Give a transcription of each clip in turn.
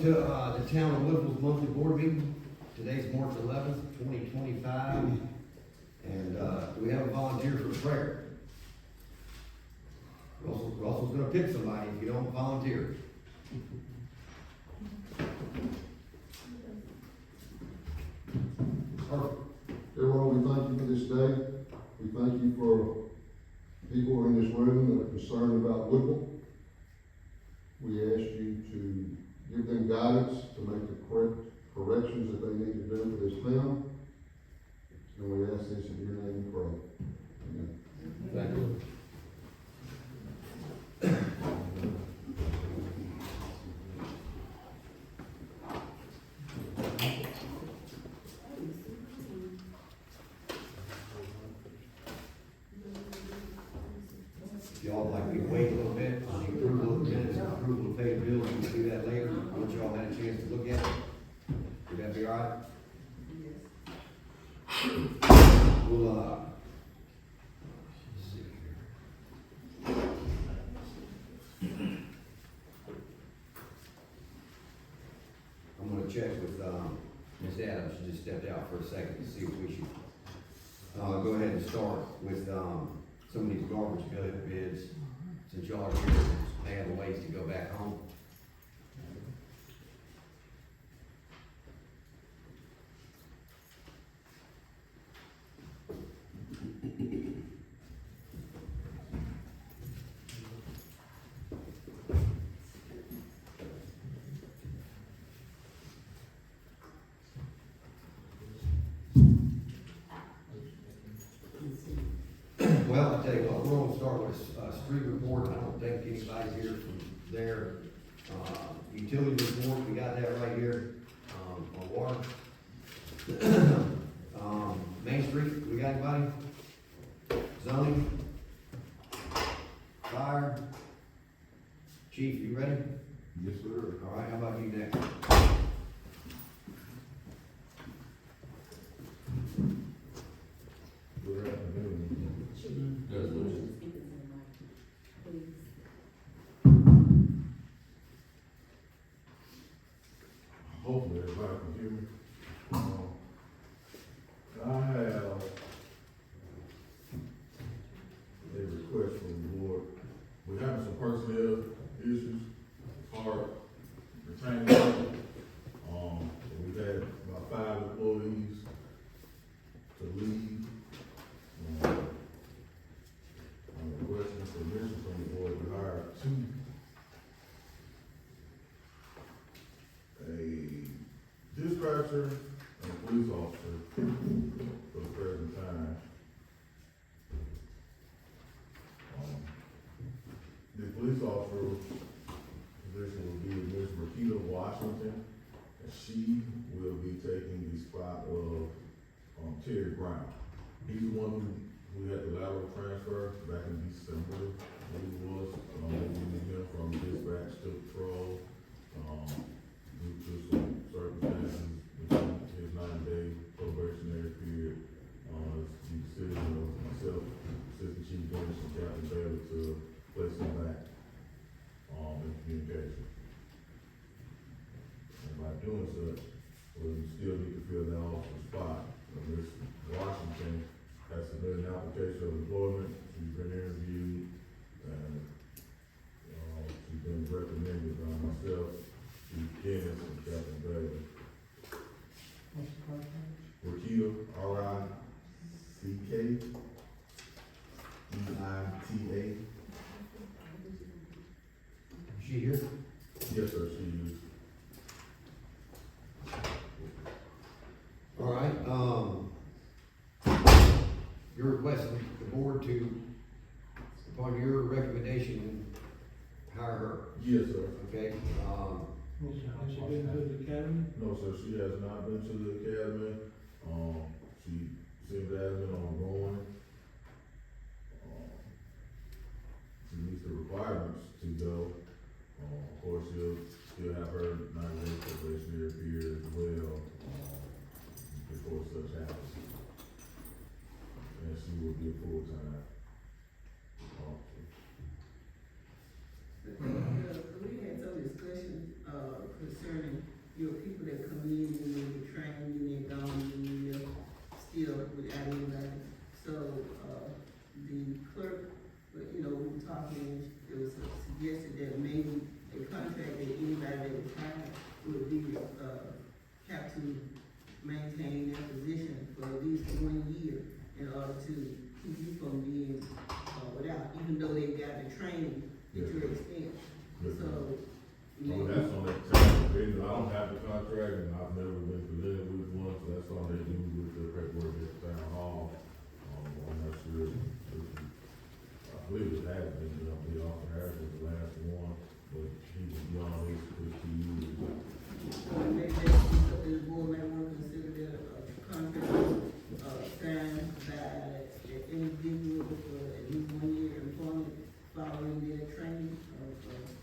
Welcome to the Town of Woodville's monthly board meeting. Today's March 11th, 2025. And we have a volunteer for prayer. Russell's going to pick somebody if you don't volunteer. Perfect. Dear Lord, we thank you for this day. We thank you for people in this room that are concerned about Woodville. We ask you to give them guidance to make the corrections that they need to do for this town. And we ask this in your name we pray. Amen. Thank you. Y'all would like me to wait a little bit on the approval of the minutes and approval of paid bills. You can do that later, once y'all had a chance to look at it. Would that be all right? We'll, let's see here. I'm gonna check with, Ms. Adams. She just stepped out for a second to see if we should, go ahead and start with, some of these garbage bids, since y'all are here, they have a ways to go back home. Well, I'll tell you what, we're gonna start with a street report. I don't think anybody's here from there. Utility report, we got that right here, on water. Main Street, we got anybody? Zoning? Fire? Chief, you ready? Yes, sir. All right, how about you next? Good afternoon. Hopefully everybody can hear me. I have a request from the board. We're having some personnel issues, hard retaining people. We've had about 5 employees to leave. I'm requesting permission from the board to hire 2. A dispatcher and a police officer for the present time. The police officer position will be Ms. Rakita Washington, and she will be taking the spot of Terry Brown. He's the one who had the lateral transfer back in December. He was moving him from dispatch to patrol. Due to some circumstances within his 90-day probationary period, it's the decision of myself, Assistant Chief Dennis, and Captain Bailey to place him back in communication. And by doing such, we still need to fill that officer spot. Ms. Washington has submitted an application of employment. She's been interviewed, and she's been recommended by myself, Chief Dennis, and Captain Bailey. What's the first name? Rakita, R-I-C-K, E-I-T-A. She here? Yes, sir, she is. All right, you're requesting the board to, upon your recommendation, hire her, Yes, sir. okay? Has she been to the academy? No, sir, she has not been to the academy. She seems adamant on going. She meets the requirements to go. Of course, she'll still have her 90-day probationary period as well, before such happens. And she will be a full-time officer. We had some discussion concerning your people that come in and they get trained and they're gone and they're still without anybody. So, the clerk, we were talking, it was suggested that maybe a contract that anybody that was hired would be, have to maintain their position for at least 1 year in order to keep you from being, without, even though they got the training at your expense. Yes, So, Oh, that's on that time, I don't have the contract, and I've never been presented with one, so that's all they do with the paperwork at the town hall. I'm not sure, I believe it has been, the officer Harris was the last one, but he was beyond his 2 years. maybe that's something the board may want to consider that a contract, signed by the individual for at least 1 year employment following their training,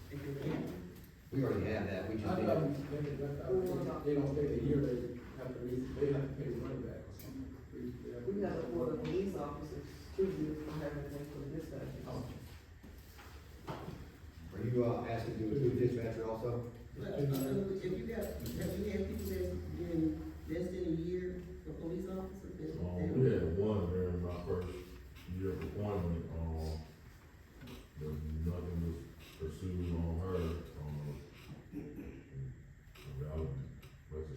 if they can. We already have that, we I just need thought to. they don't take a year, they have to pay the money back or something. We have it for the police officers, 2 years for everything for the dispatch. Are you, asking to do a dispatcher also? But, if you got, have you had people that's been less than a year for police officers? We had one during my first year of appointment, but nothing was pursued on her,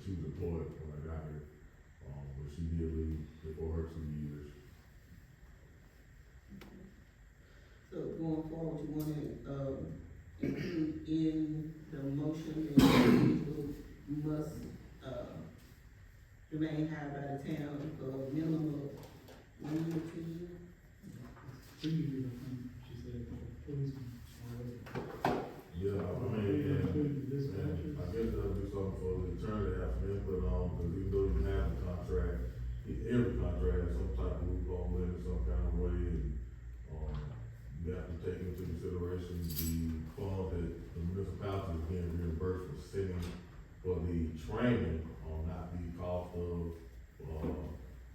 she was employed when I got here, but she did leave before her 2 years. So going forward, you wanna, include in the motion that individuals must, remain hired by the town for a minimum of 1 year, 2 years? 3 years, I think, she said, policeman. Yeah, I mean, and I guess that'll be something for the attorney to have some input on, because even though you have a contract, every contract has some type of loophole in it, some kind of way, and, you have to take into consideration the fund that the municipality is being reimbursed for sitting for the training, not the cost of,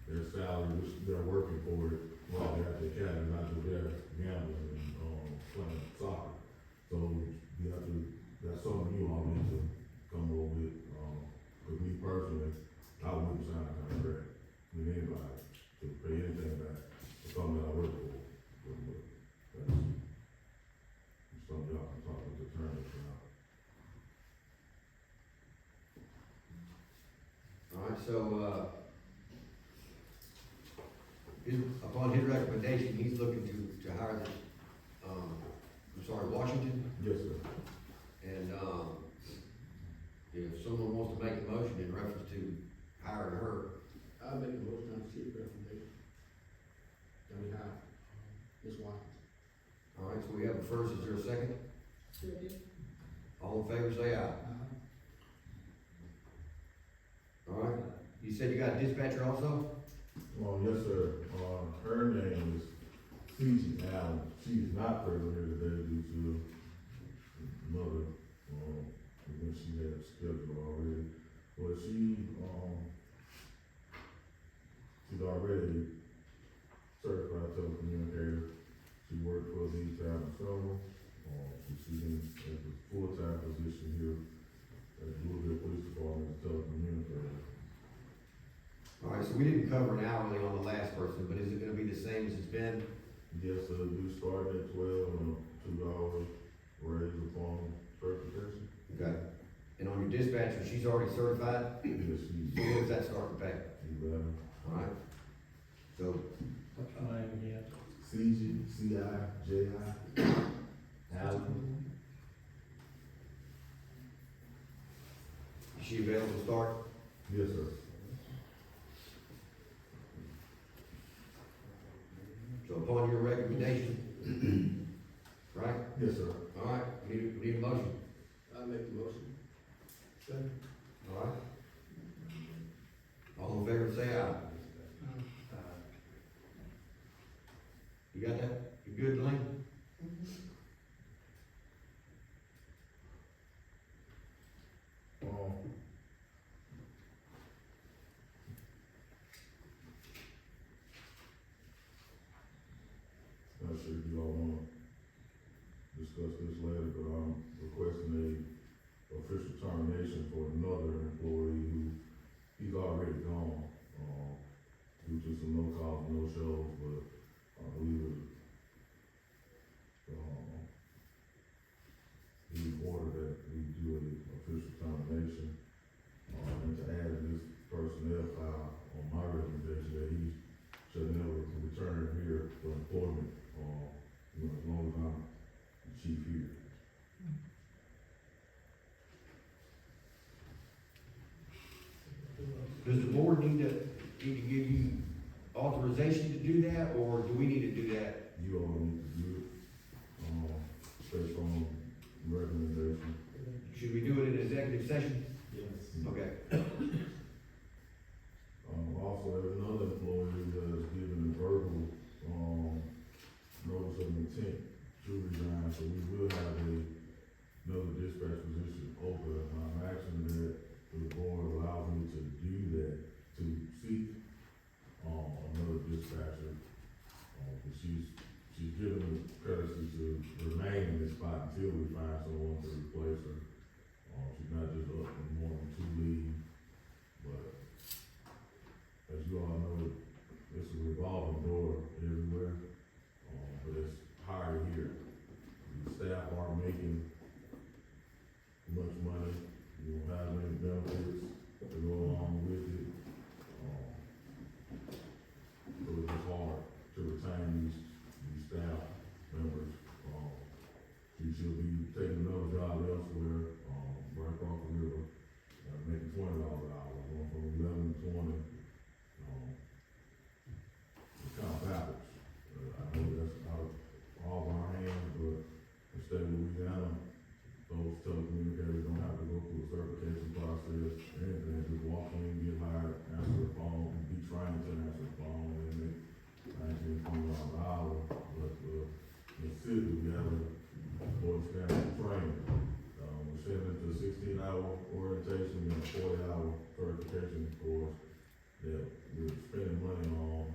their salary, which they're working for it while they're at the academy, not just there gambling and, playing soccer. So, you have to, that's something you all need to come over with, with me personally, I wouldn't sign a contract with anybody to pay anything back for something that I work for. But that's something y'all can talk with the attorney about. Alright, so, upon his recommendation, he's looking to hire this, Washington, Yes, sir. and, if someone wants to make a motion in reference to hiring her, I'll make a motion on the chief recommendation. That we hire Ms. Watkins. alright, so we have a first, is there a second? Second. All in favor, say aye. Alright, you said you got a dispatcher also? Yes, sir. Her name is C.G. Allen. She is not present here today due to another, event she had scheduled already. But she's already certified telecommunicator. She worked for the town of Summer. She's in a full-time position here at the Woodville Police Department as a telecommunicator. Alright, so we didn't cover an hourly on the last person, but is it gonna be the same as it's been? Yes, sir, we started at 12 and a $2 raise upon certification. Okay. And on your dispatcher, she's already certified? Yes, So she's what does that start to pay? 11. Alright, so, What's her name again? C.G.C.I.J.I. Allen. is she available to start? Yes, sir. So upon your recommendation, right? Yes, sir. Alright, we need a motion, I'll make the motion. Second. alright? All in favor, say aye. You got that? You good, Lane? termination for another employee who, he's already gone, due to some no calls, no shows, but, we would, he ordered that we do an official termination. And to add this personnel file on my recommendation that he should never return here for employment, as long as I'm the chief here. Does the board need to give you authorization to do that, or do we need to do that? You all need to do it, based on recommendation. Should we do it in executive session? Yes. Okay. Also, there's another employee that is given a verbal, notice of intent to resign, so we will have another dispatch position open. I'm asking that the board allows me to do that, to seek, another dispatcher. But she's given the courtesy to remain in this spot until we find someone to replace her. She's not just up in the morning to leave, but as you all know, it's a revolving door everywhere, but it's higher here. The staff aren't making much money, you don't have any benefits to go along with it. So it's just hard to retain these staff members. She should be taking another job elsewhere, right across the river, making $20 an hour, going from 11 to 20. It's kind of backwards. I know that's out of all of our hands, but in the state of Louisiana, those telecommunicators don't have to go through a certification process, anything, just walk in, get hired, answer the phone, be trained to answer the phone, and make $19, $20 an hour. But, in the city, we have a board standard training. We're sending to 16-hour orientation and a 40-hour certification course that we're spending money on,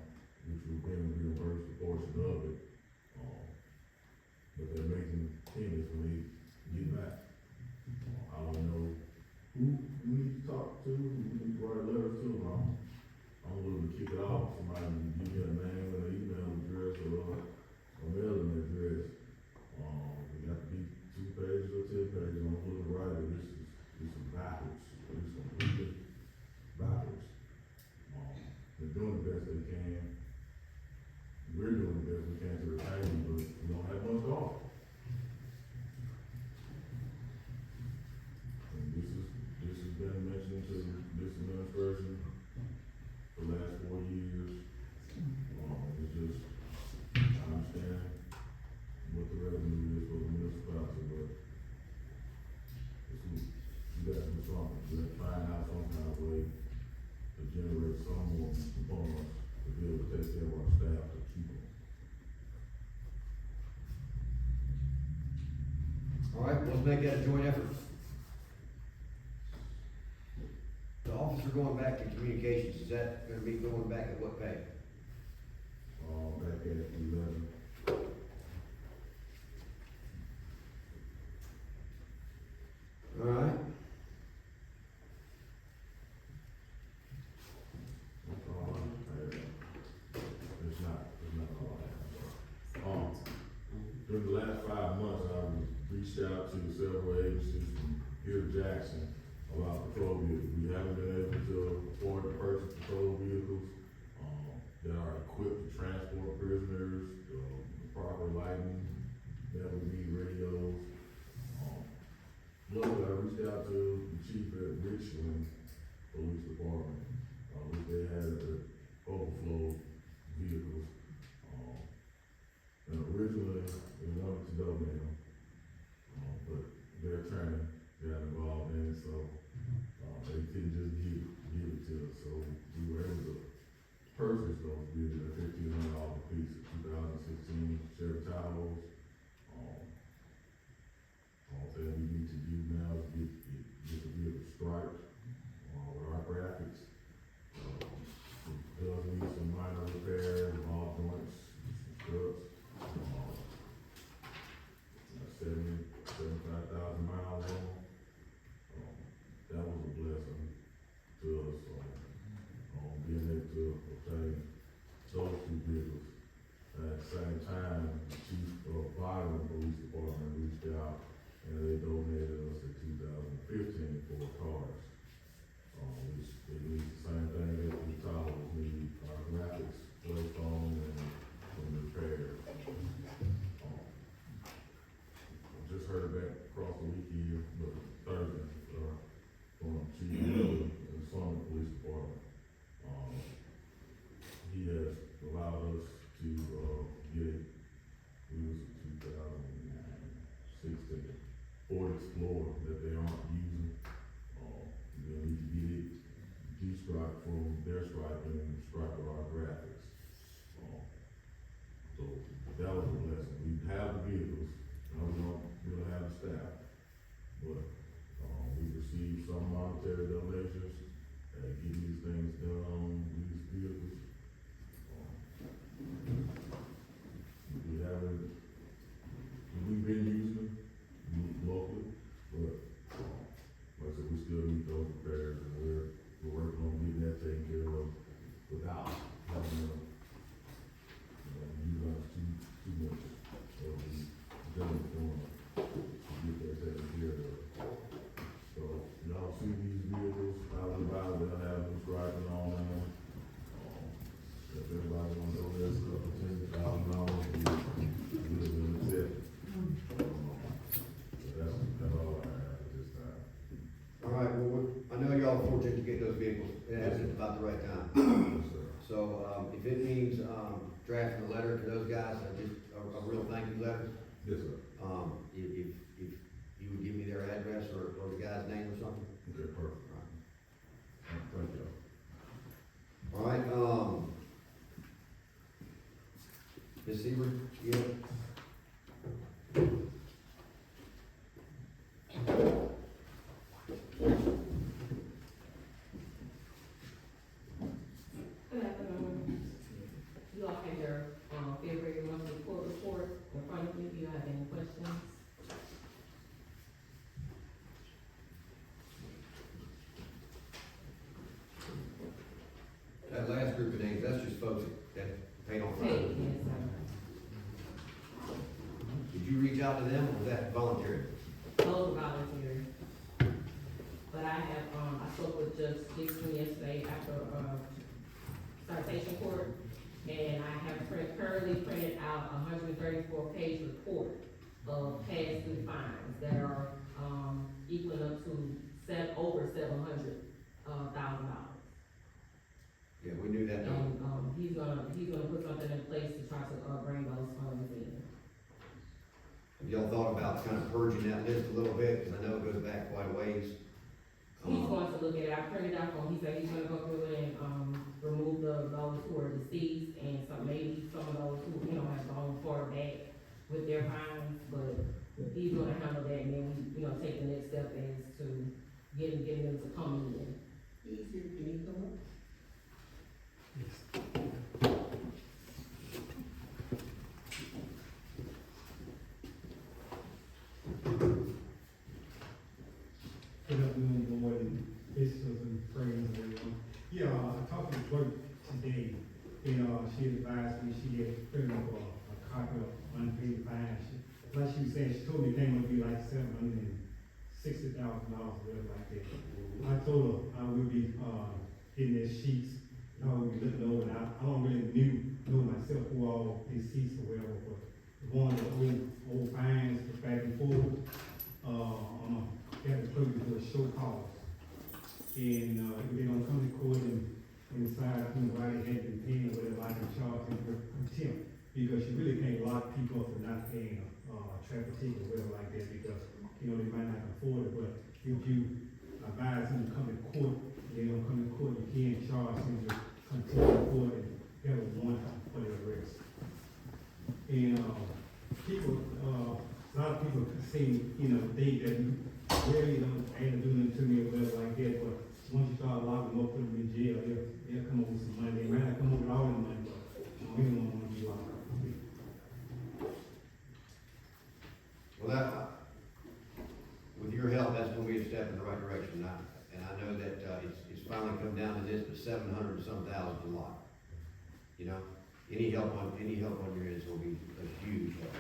which we're being reimbursed a portion of it. But they're making pennies when they get back. I don't know who we need to talk to, who we need to write letters to. I'm willing to kick it off. Somebody can give me a name and an email address or a mailing address. We got to be 2 pages or 10 pages. I'm willing to write it. This is backwards. It's completely backwards. They're doing the best they can. We're doing the best we can to retain them, but we don't have much to offer. And this has been mentioned to this administration for the last 4 years. It's just, I understand what the revenue is for the municipality, but you got to do something. You got to find out some kind of way to generate some more components to be able to take care of our staff to keep them. All right, let's make that a joint effort. The officer going back to communications, is that gonna be going back at what pay? Back at 11. All right. That's all I have. It's not all I have. During the last 5 months, I've reached out to several agencies from here to Jackson about patrol vehicles. We haven't been able to afford to purchase patrol vehicles, that are equipped to transport prisoners, the proper lighting, that we need radios. Luckily, I reached out to the chief at Richland Police Department, which they had the overflow vehicles. And originally, they wanted to donate them, but their attorney got involved in it, so, they couldn't just give it to us, so we were able to purchase those vehicles at $1,500 a piece, 2016 Chevy Tahoes. All that we need to do now is get the vehicle striped, with our graphics. It does need some minor repairs, ball joints, some struts. 75,000 miles on. stripe from their striping and stripe of our graphics. So that was a blessing. We have the vehicles, now we don't have the staff. But, we received some monetary donations that get these things done on these vehicles. We haven't, we've been using them locally, but, like I said, we still need those repairs, and we're working on getting that taken care of without having to, utilize too much of the general fund to get that taken care of. So, y'all see these vehicles out and about, they'll have them striping on them. If everybody wants to donate a couple $10,000, we'll accept it. That's all I have at this time. All right, well, I know y'all are fortunate to get those vehicles, at about the right time. Yes, sir. So, if it means, drafting a letter to those guys, a real thank you letter, Yes, sir. if you would give me their address or the guy's name or something. Okay, perfect. Thank y'all. All right, Ms. Seaver, yeah? Good afternoon. You all have your, February monthly court report in front of you. Do you have any questions? That last group of names, that's just folks that paid on Hey, Friday. yes, sir. Did you reach out to them, or was that voluntary? Those are voluntary. But I have, I spoke with Judge Dixon yesterday after, citation court, and I have currently printed out 134-page report of past due fines that are, equaling up to over $700,000. Yeah, we knew that number. And, he's gonna put something in place to try to, bring those funds in. Have y'all thought about kind of purging that list a little bit, because I know it goes back quite a ways. He's going to look at it. I printed out for him. He said he's gonna go through and, remove those who are deceased and maybe some of those who, have gone far back with their fines, but he's gonna handle that, and then we, take the next step as to getting them to come in. Easy, can you come up? Good afternoon, board and visitors and friends and everyone. Yeah, I talked to the clerk today, and, she advised me she had printed up a copy of unpaid fines. Like she was saying, she told me the thing would be like $760,000, whatever like that. I told her I would be, getting their sheets, I would be looking over, and I don't really know myself who all these seats or whatever, but one of the old fines, the back and forth, got the clerk to do a show cause. And, they gonna come to court and decide, why they had been paying, whatever, I can charge them for contempt. Because you really can't lock people up for not paying a traffic ticket or whatever like that, because, they might not afford it, but if you advise them to come to court, they don't come to court, you can't charge them to contempt of court and have a warrant for their arrest. And, people, a lot of people say, think that you really don't ain't doing it to me or whatever like that, but once you start locking them up, put them in jail, they'll come up with some money. They might not come up with all the money, but we don't want to be locked up. Well, with your help, that's gonna be a step in the right direction, and I know that, it's finally come down to this, but 700 and some thousand is a lot. Any help on your end is gonna be a huge help.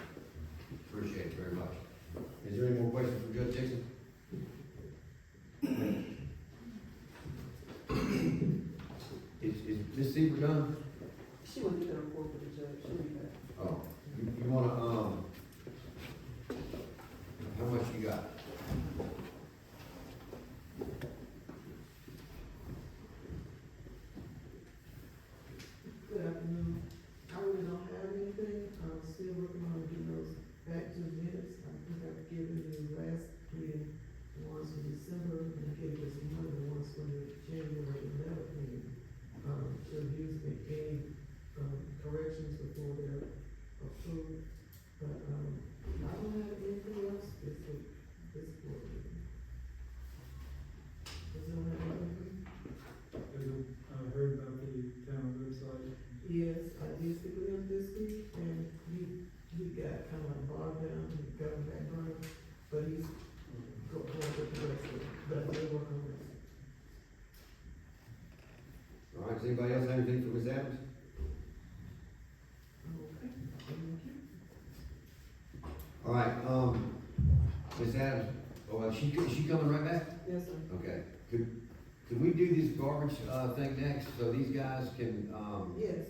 Appreciate it very much. Is there any more questions for Judge Dixon? Is Ms. Seaver done? She will get the report for the judge. She'll be back. Oh, you wanna, how much you got? Good afternoon. I really don't have anything. I'm still working on getting those back to the minutes. I think I've given you last meeting, the ones from December, and I gave you some other ones from the January 11th meeting. before they're approved. But, I don't have anything else this week, this board meeting. Does anyone have anything? I heard about the town website. Yes, I did speak with him this week, and he got kind of bogged down in the government background, but he's going with the rest of it, but they work on it. All right, does anybody else have anything for Ms. Adams? Okay, thank you. All right, Ms. Adams, is she coming right back? Yes, sir. Okay, could we do this garbage, thing next, so these guys can, Yes.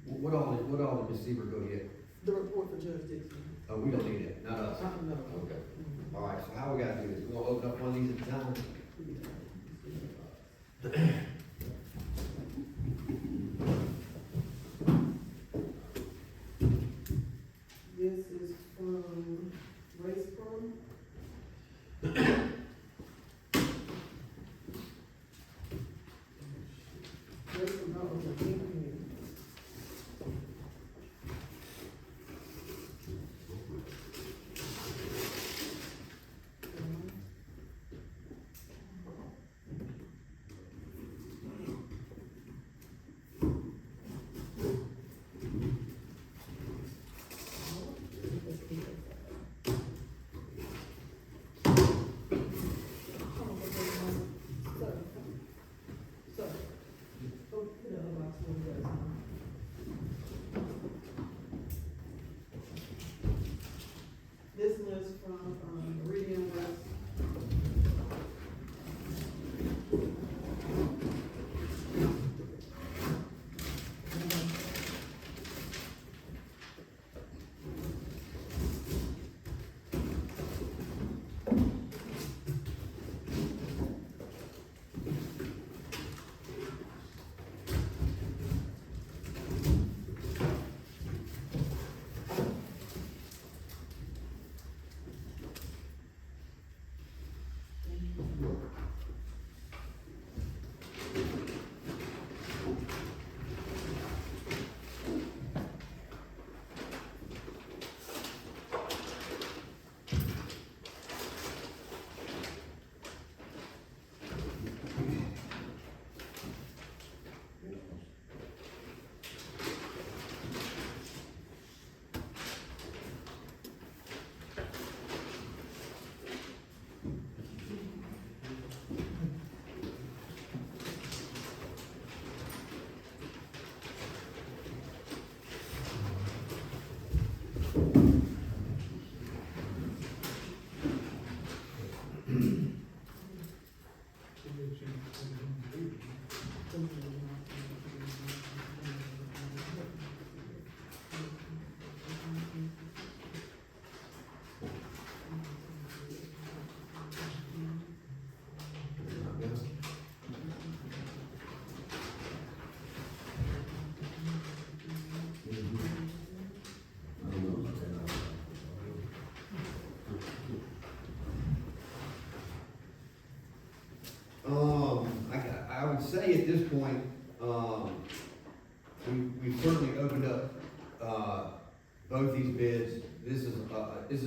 what all did Ms. Seaver go get? The report for Judge Dixon. Oh, we don't need it, not us. No. Okay. All right, so how we gotta do this? We're gonna open up one of these at a time? This is from Race Pro. Race Pro, no, it's a pink pen. This was from, Meridian West. I would say at this point, we've certainly opened up, both these bids. This is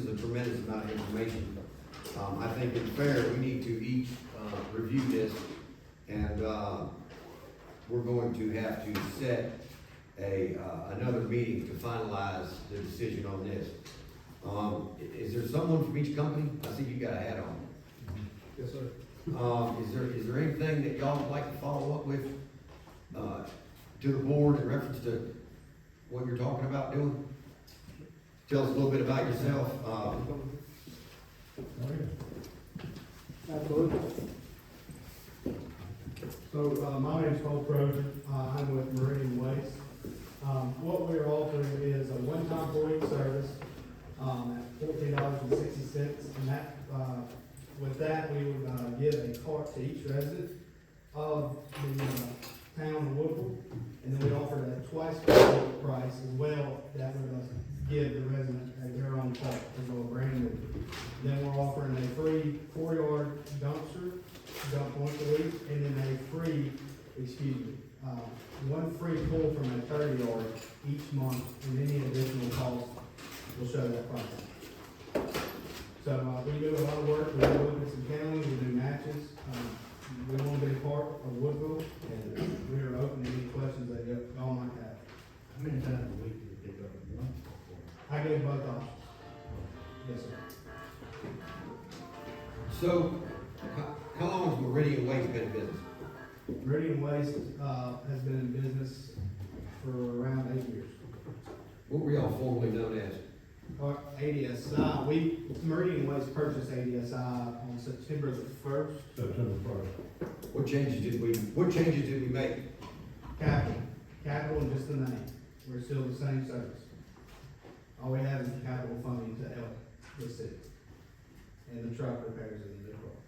a tremendous amount of information. I think it's fair, we need to each, review this, and, we're going to have to set another meeting to finalize the decision on this. Is there someone from each company? I see you got a hat on. Yes, sir. Is there anything that y'all would like to follow up with, to the board in reference to what you're talking about doing? Tell us a little bit about yourself. Absolutely. So, my name is Cole Trojan. I'm with Meridian Waste. What we're offering is a one-time 4-week service, at $14.60, and that, with that, we would give a cart to each resident of the town of Woodville, and then we offer a twice per week price as well that would give the resident their own cart as well, brand new. Then we're offering a free 4-yard dumpster, dump once a week, and then a free, one free pull from a 30-yard each month, and any additional cost will show that price. So, we do a lot of work, we do look at some counties, we do matches, we want to be part of Woodville, and we are open to any questions that y'all might have. How many times a week do you pick up one? I give both options. Yes, sir. So, how long has Meridian Waste been in business? Meridian Waste, has been in business for around 8 years. What were y'all formerly known as? ADSI, Meridian Waste purchased ADSI on September the 1st. September 1st. What changes did we make? Capital and just the name. We're still the same service. All we have is the capital funding to help the city. And the truck repairs and the new cars.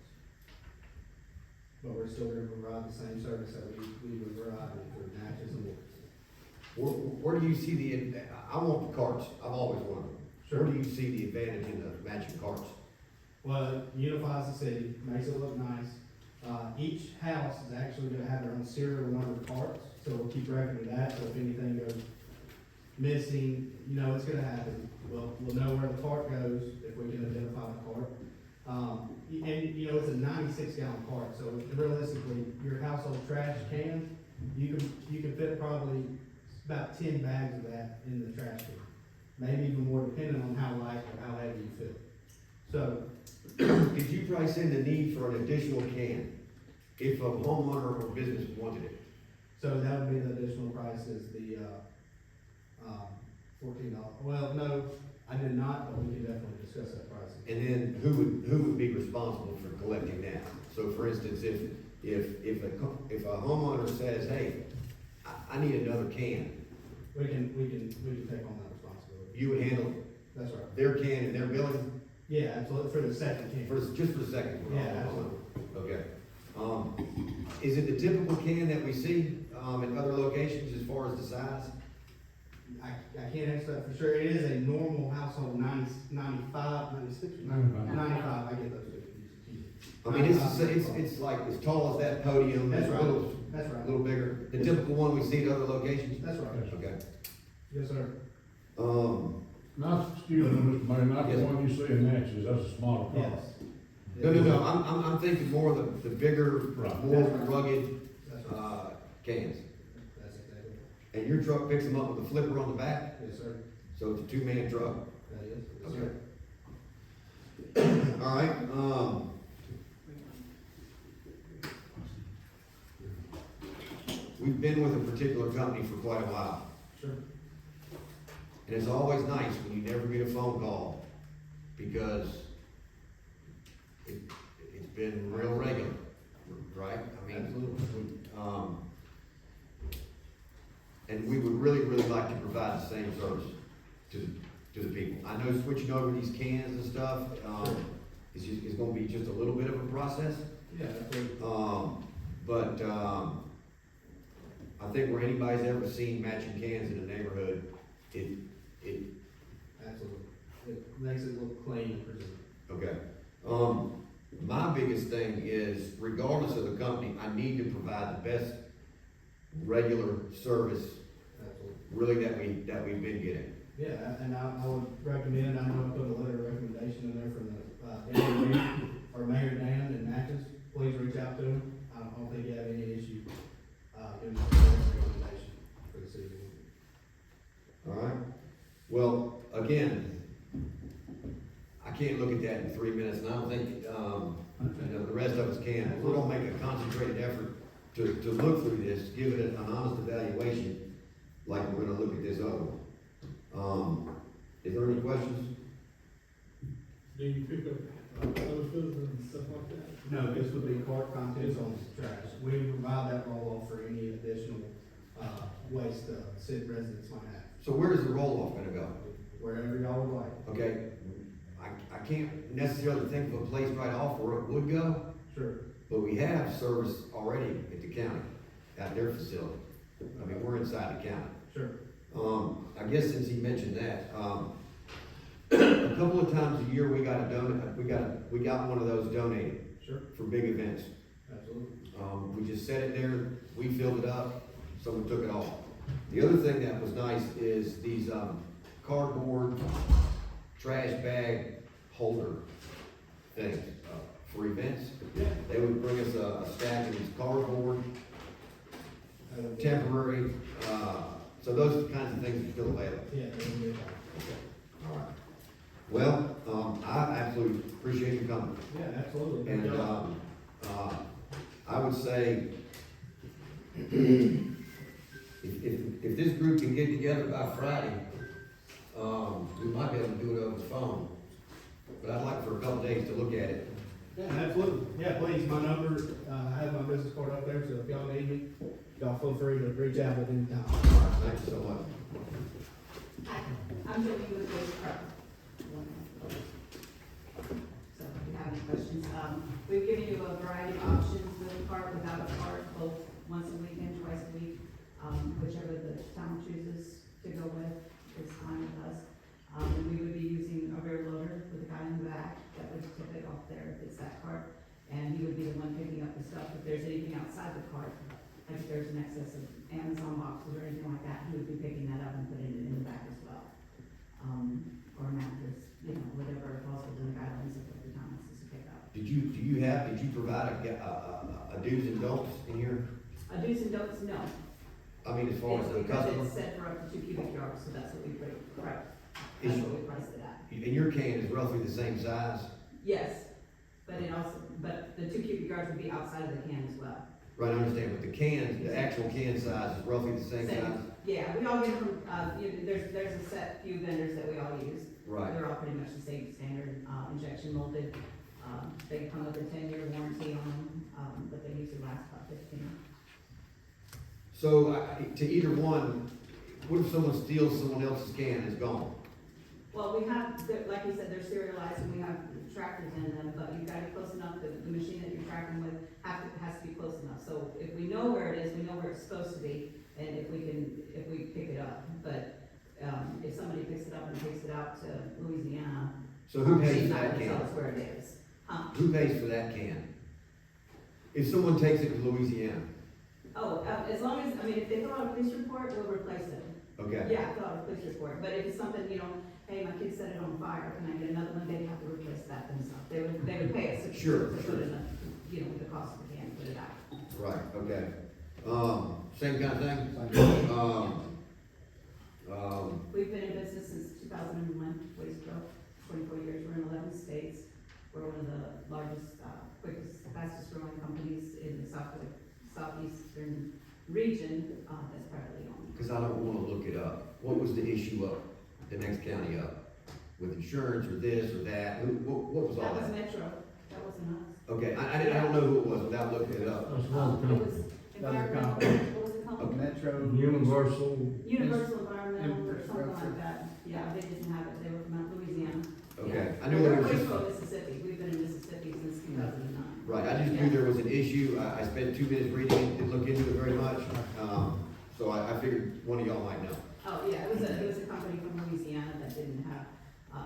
But we're still gonna provide the same service that we were providing for matches and warranties. Where do you see I want the carts, I've always wanted them. Sure. Where do you see the advantage in the matching carts? Well, it unifies the city, makes it look nice. Each house is actually gonna have their own serial number carts, so we'll keep record of that, so if anything goes missing, you know, it's gonna happen. We'll know where the cart goes if we can identify the cart. And, you know, it's a 96-gallon cart, so realistically, your household trash can, you can fit probably about 10 bags of that in the trash can. Maybe even more, depending on how light or how heavy you feel. So, Did you price in the need for an additional can if a homeowner or business wanted it? so that would be the additional price is the, $14. Well, no, I did not, but we can definitely discuss that pricing. And then who would be responsible for collecting that? So for instance, if a homeowner says, hey, I need another can, We can take on that responsibility. you would handle That's right. their can and their billing Yeah, absolutely, for the second can. just for the second one? Yeah, absolutely. Okay. Is it the typical can that we see, in other locations as far as the size? I can't answer that for sure. It is a normal household 95, 96, 95, I get those two confused. I mean, it's like as tall as that podium, That's it's a right. little, That's right. little bigger. The typical one we see at other locations? That's right. Okay. Yes, sir. Not, excuse me, Mr. Mayor, not the Yes. one you see in matches, that's a smaller car. Yes. No, I'm thinking more of the bigger, Right. more That's right. rugged, That's right. cans. That's exactly right. And your truck picks them up with a flipper on the back, Yes, sir. so it's a two-man truck. That is. Yes, Okay. sir. All right, we've been with a particular company for quite a while. Sure. And it's always nice when you never get a phone call, because it's been real regular, right? I mean, Absolutely. and we would really, really like to provide the same service to the people. I know switching over these cans and stuff, is gonna be just a little bit of a process. Yeah, absolutely. But I think where anybody's ever seen matching cans in a neighborhood, it, Absolutely. It makes it look clean and presented. okay. My biggest thing is, regardless of the company, I need to provide the best regular service, Absolutely. really, that we've been getting. Yeah, and I would recommend, I know I put a letter of recommendation in there from the, MD or Mayor Dan and Matches. Please reach out to him. I don't think you have any issue, giving us a letter of recommendation for the city. All right? Well, again, I can't look at that in 3 minutes, and I don't think, the rest of us can. We're gonna make a concentrated effort to look through this, give it an honest evaluation, like we're gonna look at this other one. Is there any questions? Do you pick up other food and stuff like that? No, this would be cart contents on trash. We provide that roll-off for any additional, waste, city residents might have, So where is the roll-off gonna go? wherever y'all would like. Okay, I can't necessarily think of a place right off where it would go, Sure. but we have service already at the county, at their facility. I mean, we're inside the county. Sure. I guess since he mentioned that, a couple of times a year, we got one of those donated Sure. for big events. Absolutely. We just set it there, we filled it up, someone took it off. The other thing that was nice is these, cardboard trash bag holder things, for events. They would bring us a stack of these cardboard, temporary, so those kinds of things are still available. Yeah, they're good. All right. Well, I absolutely appreciate you coming. Yeah, absolutely. Good And, job. I would say, if this group can get together by Friday, we might be able to do it over the phone. But I'd like for a couple days to look at it. Yeah, absolutely. Yeah, please, my number, I have my business card up there, so if y'all need me, y'all feel free to reach out at any time. Thank you so much. I'm Julie with Waste Pro. So if you have any questions, we've given you a variety of options with a cart, without a cart, both once a week and twice a week. Whichever the town chooses to go with is fine with us. And we would be using a rear loader with a guy in the back that would tip it off there if it's that cart. And he would be the one picking up the stuff. If there's anything outside the cart, like if there's an excess of Amazon boxes or anything like that, he would be picking that up and putting it in the back as well. Or mattress, whatever falls within the guidelines of what the town wants us to pick up. Did you provide a do's and don'ts in here? A do's and don'ts, no. I mean, as far as the Because customer? it's set for up to 2 cubic yards, so that's what we priced. Is- That's what we priced it at. And your can is roughly the same size? Yes, but the 2 cubic yards would be outside of the can as well. Right, I understand, but the actual can size is roughly the same size? Yeah, we all get from, there's a set few vendors that we all use. Right. They're all pretty much the same standard, injection molded. They come with a 10-year warranty on them, but they usually last about 15. So, to either one, what if someone steals someone else's can and it's gone? Well, we have, like you said, they're serialized and we have trackers in them, but you've got it close enough, the machine that you're tracking with has to be close enough. So if we know where it is, we know where it's supposed to be, and if we pick it up. But, if somebody picks it up and takes it out to Louisiana. So who pays she's for not that gonna can? tell us where it is. Who pays for that can? If someone takes it to Louisiana, Oh, as long as, if they fill out a police report, we'll replace it. okay? Yeah, fill out a police report, but if it's something, hey, my kid set it on fire, can I get another one, they'd have to replace that themselves. They would pay us. Sure, to sure. put it in, with the cost of the can, put it out. Right, okay. Same kind of thing? We've been in business since 2001, Waste Pro, 24 years, we're in 11 states. We're one of the largest, quickest, fastest growing companies in the southeastern region, that's privately owned. Because I don't want to look it up. What was the issue up, the next county up? With insurance or this or that? What was all That was that? Metro, that wasn't us. Okay, I don't know who it was without looking it up. That's one It company. was environmental, what was it called? Metro. Universal. Universal Environmental or something Infrastructure. like that. Yeah, they didn't have it, they were from Louisiana. Okay, Yeah. I knew there was We're just, from Mississippi, we've been in Mississippi since 2009. right, I just knew there was an issue. I spent 2 minutes reading it, didn't look into it very much. So I figured one of y'all might know. Oh, yeah, it was a company from Louisiana that didn't have,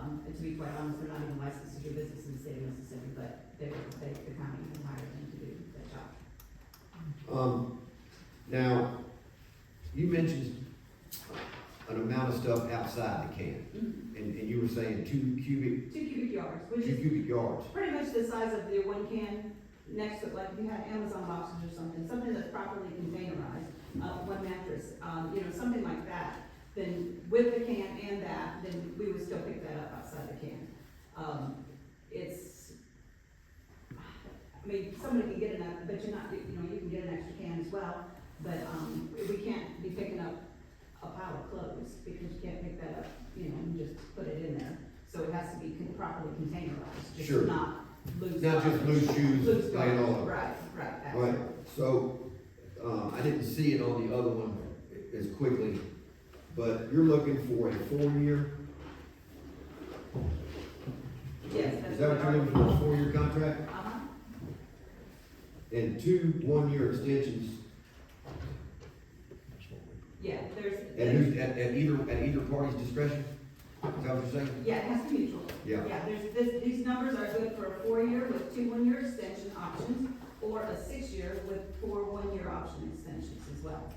and to be quite honest, they're not even licensed to do business in the state of Mississippi, but the county hired them to do that job. Now, you mentioned an amount of stuff outside the can, and you were saying 2 cubic 2 cubic yards, which 2 is cubic yards. pretty much the size of the one can next to it, like if you had Amazon boxes or something that's properly containerized, one mattress, something like that. Then with the can and that, then we would still pick that up outside the can. Somebody can get enough, but you're not, you can get an extra can as well, but, we can't be picking up a pile of clothes, because you can't pick that up, and just put it in there. So it has to be properly containerized, Sure. just not loose. Not just loose shoes Loose laying all garments, over. right, Right, absolutely. so, I didn't see it on the other one as quickly, but you're looking for a 4-year? Yes, Is that's that what you're looking for, a 4-year contract? Uh-huh. And 2 1-year extensions, Yeah, at who's, at either party's discretion? Is that what you're saying? yeah, it has to be mutual. Yeah. Yeah, these numbers are good for a 4-year with 2 1-year extension options, or a 6-year with 4 1-year option extensions as well.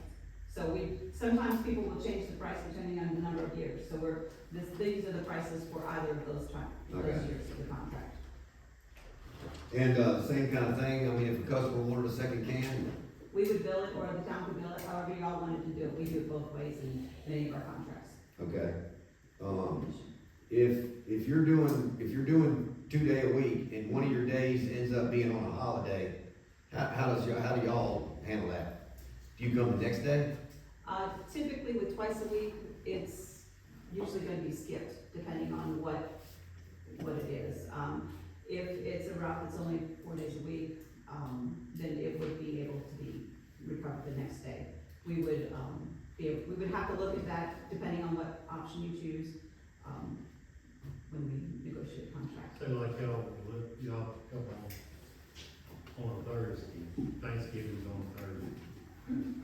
So sometimes people will change the price depending on the number of years, so these are the prices for either of those Okay. years of the contract. And, same kind of thing, I mean, if a customer wanted a second can, We would bill it, or the town could bill it, however y'all wanted to do it, we do it both ways in any of our contracts. okay. If you're doing 2 day a week and one of your days ends up being on a holiday, how do y'all handle that? Do you come the next day? Typically with twice a week, it's usually gonna be skipped, depending on what it is. If it's a route that's only 4 days a week, then it would be able to be recovered the next day. We would have to look at that depending on what option you choose, when we negotiate contracts. Say like y'all come on a Thursday, Thanksgiving's on a Thursday,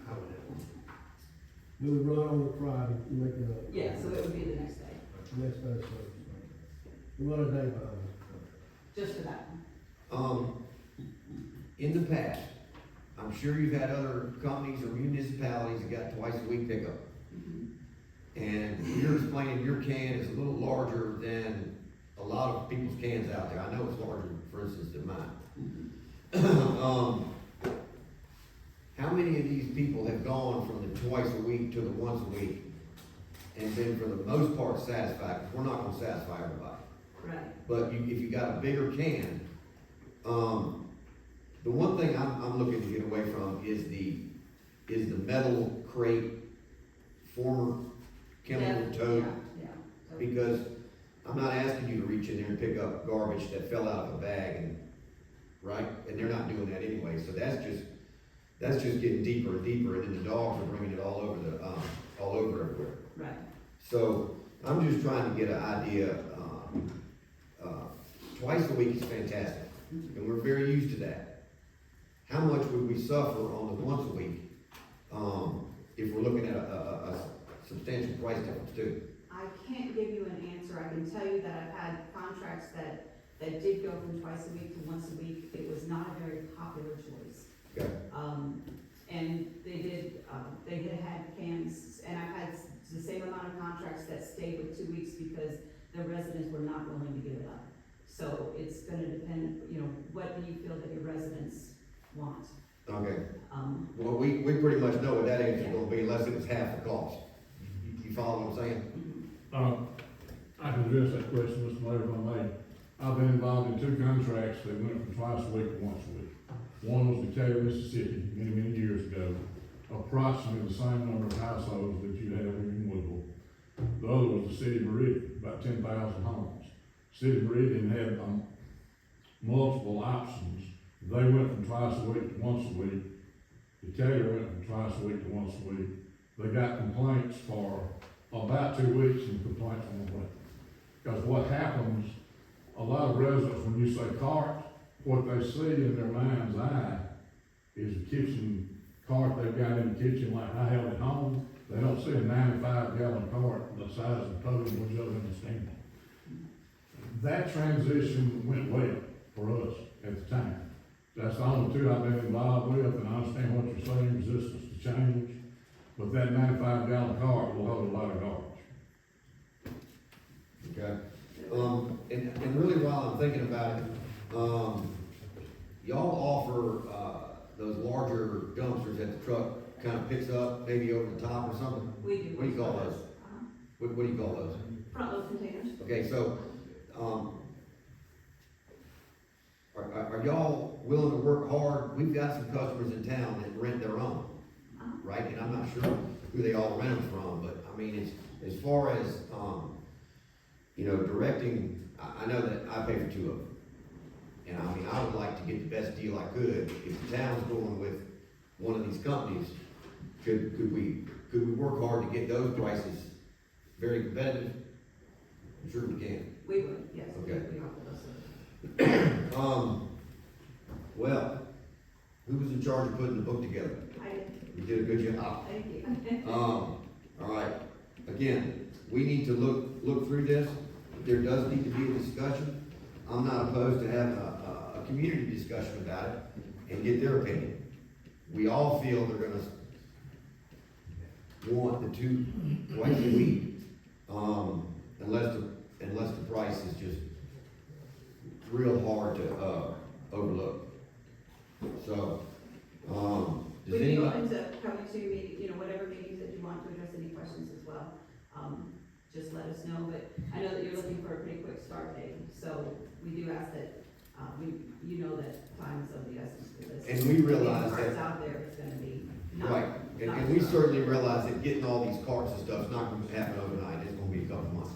how would that work? We would run on the Friday, and make it up. Yeah, so it would be the next day, Next Thursday. We run a day behind. just for that one. In the past, I'm sure you've had other companies or municipalities that got twice a week pickup. And you're explaining your can is a little larger than a lot of people's cans out there. I know it's larger, for instance, than mine. How many of these people have gone from the twice a week to the once a week and been, for the most part, satisfied? 'Cause we're not gonna satisfy everybody. Right. But if you got a bigger can, the one thing I'm looking to get away from is the metal crate, former chemical tote. Yeah. So- Because I'm not asking you to reach in there and pick up garbage that fell out of a bag and, right? And they're not doing that anyway, so that's just getting deeper and deeper, and then the dogs are bringing it all over everywhere. Right. So I'm just trying to get an idea, twice a week is fantastic, and we're very used to that. How much would we suffer on the once a week, if we're looking at a substantial price difference too? I can't give you an answer. I can tell you that I've had contracts that did go from twice a week to once a week. It was not a very popular choice. Okay, And they had cans, and I've had the same amount of contracts that stayed with 2 weeks because the residents were not willing to give it up. So it's gonna depend, what do you feel that your residents want? okay. Mm-hmm. Well, we pretty much know what that answer's gonna be unless it was half the cost. You follow what I'm saying? I can address that question, Mr. Mayor, if I may. I've been involved in 2 contracts that went from twice a week to once a week. One was Woodville, Mississippi, many, many years ago, approximately the same number of households that you have here in Woodville. The other was the city of Meridian, about 10,000 homes. City of Meridian had, multiple options. They went from twice a week to once a week. Decatur went from twice a week to once a week. They got complaints for about 2 weeks and complaints on the way. Because what happens, a lot of residents, when you say cart, what they see in their mind's eye is a kitchen cart they've got in the kitchen like I have at home. They don't see a 95-gallon cart the size of a total one jug in the stand. That transition went well for us at the time. That's the only 2 I've been involved with, and I understand what you're saying, resistance to change. But that 95-gallon cart will hold a lot of garbage. Okay. And really while I'm thinking about it, y'all offer, those larger dumpsters that the truck kind of picks up, maybe over the top or something? We do. What do you call those? What do you call those? Front load containers. Okay, so, are y'all willing to work hard? We've got some customers in town that rent their own, right? And I'm not sure who they all rent them from, but I mean, as far as, directing, I know that I pay for 2 of them. And I mean, I would like to get the best deal I could. If the town's going with one of these companies, could we work hard to get those prices very competitive? I'm sure we can. We would, yes. Okay. We offer those services. Well, who was in charge of putting the book together? I did. You did a good job. Thank you. All right, again, we need to look through this. There does need to be a discussion. I'm not opposed to having a community discussion about it and get their opinion. We all feel they're gonna want the two twice a week, unless the price is just real hard to, overlook. So, does We'd be anybody? open to coming to meeting, you know, whatever meetings that you want to address any questions as well. Just let us know, but I know that you're looking for a pretty quick start date, so we do ask that, you know that time is of the essence for this. And we realize Getting that- carts out there is gonna be not. Right, and we certainly realize that getting all these carts and stuff's not gonna happen overnight, it's gonna be a couple months.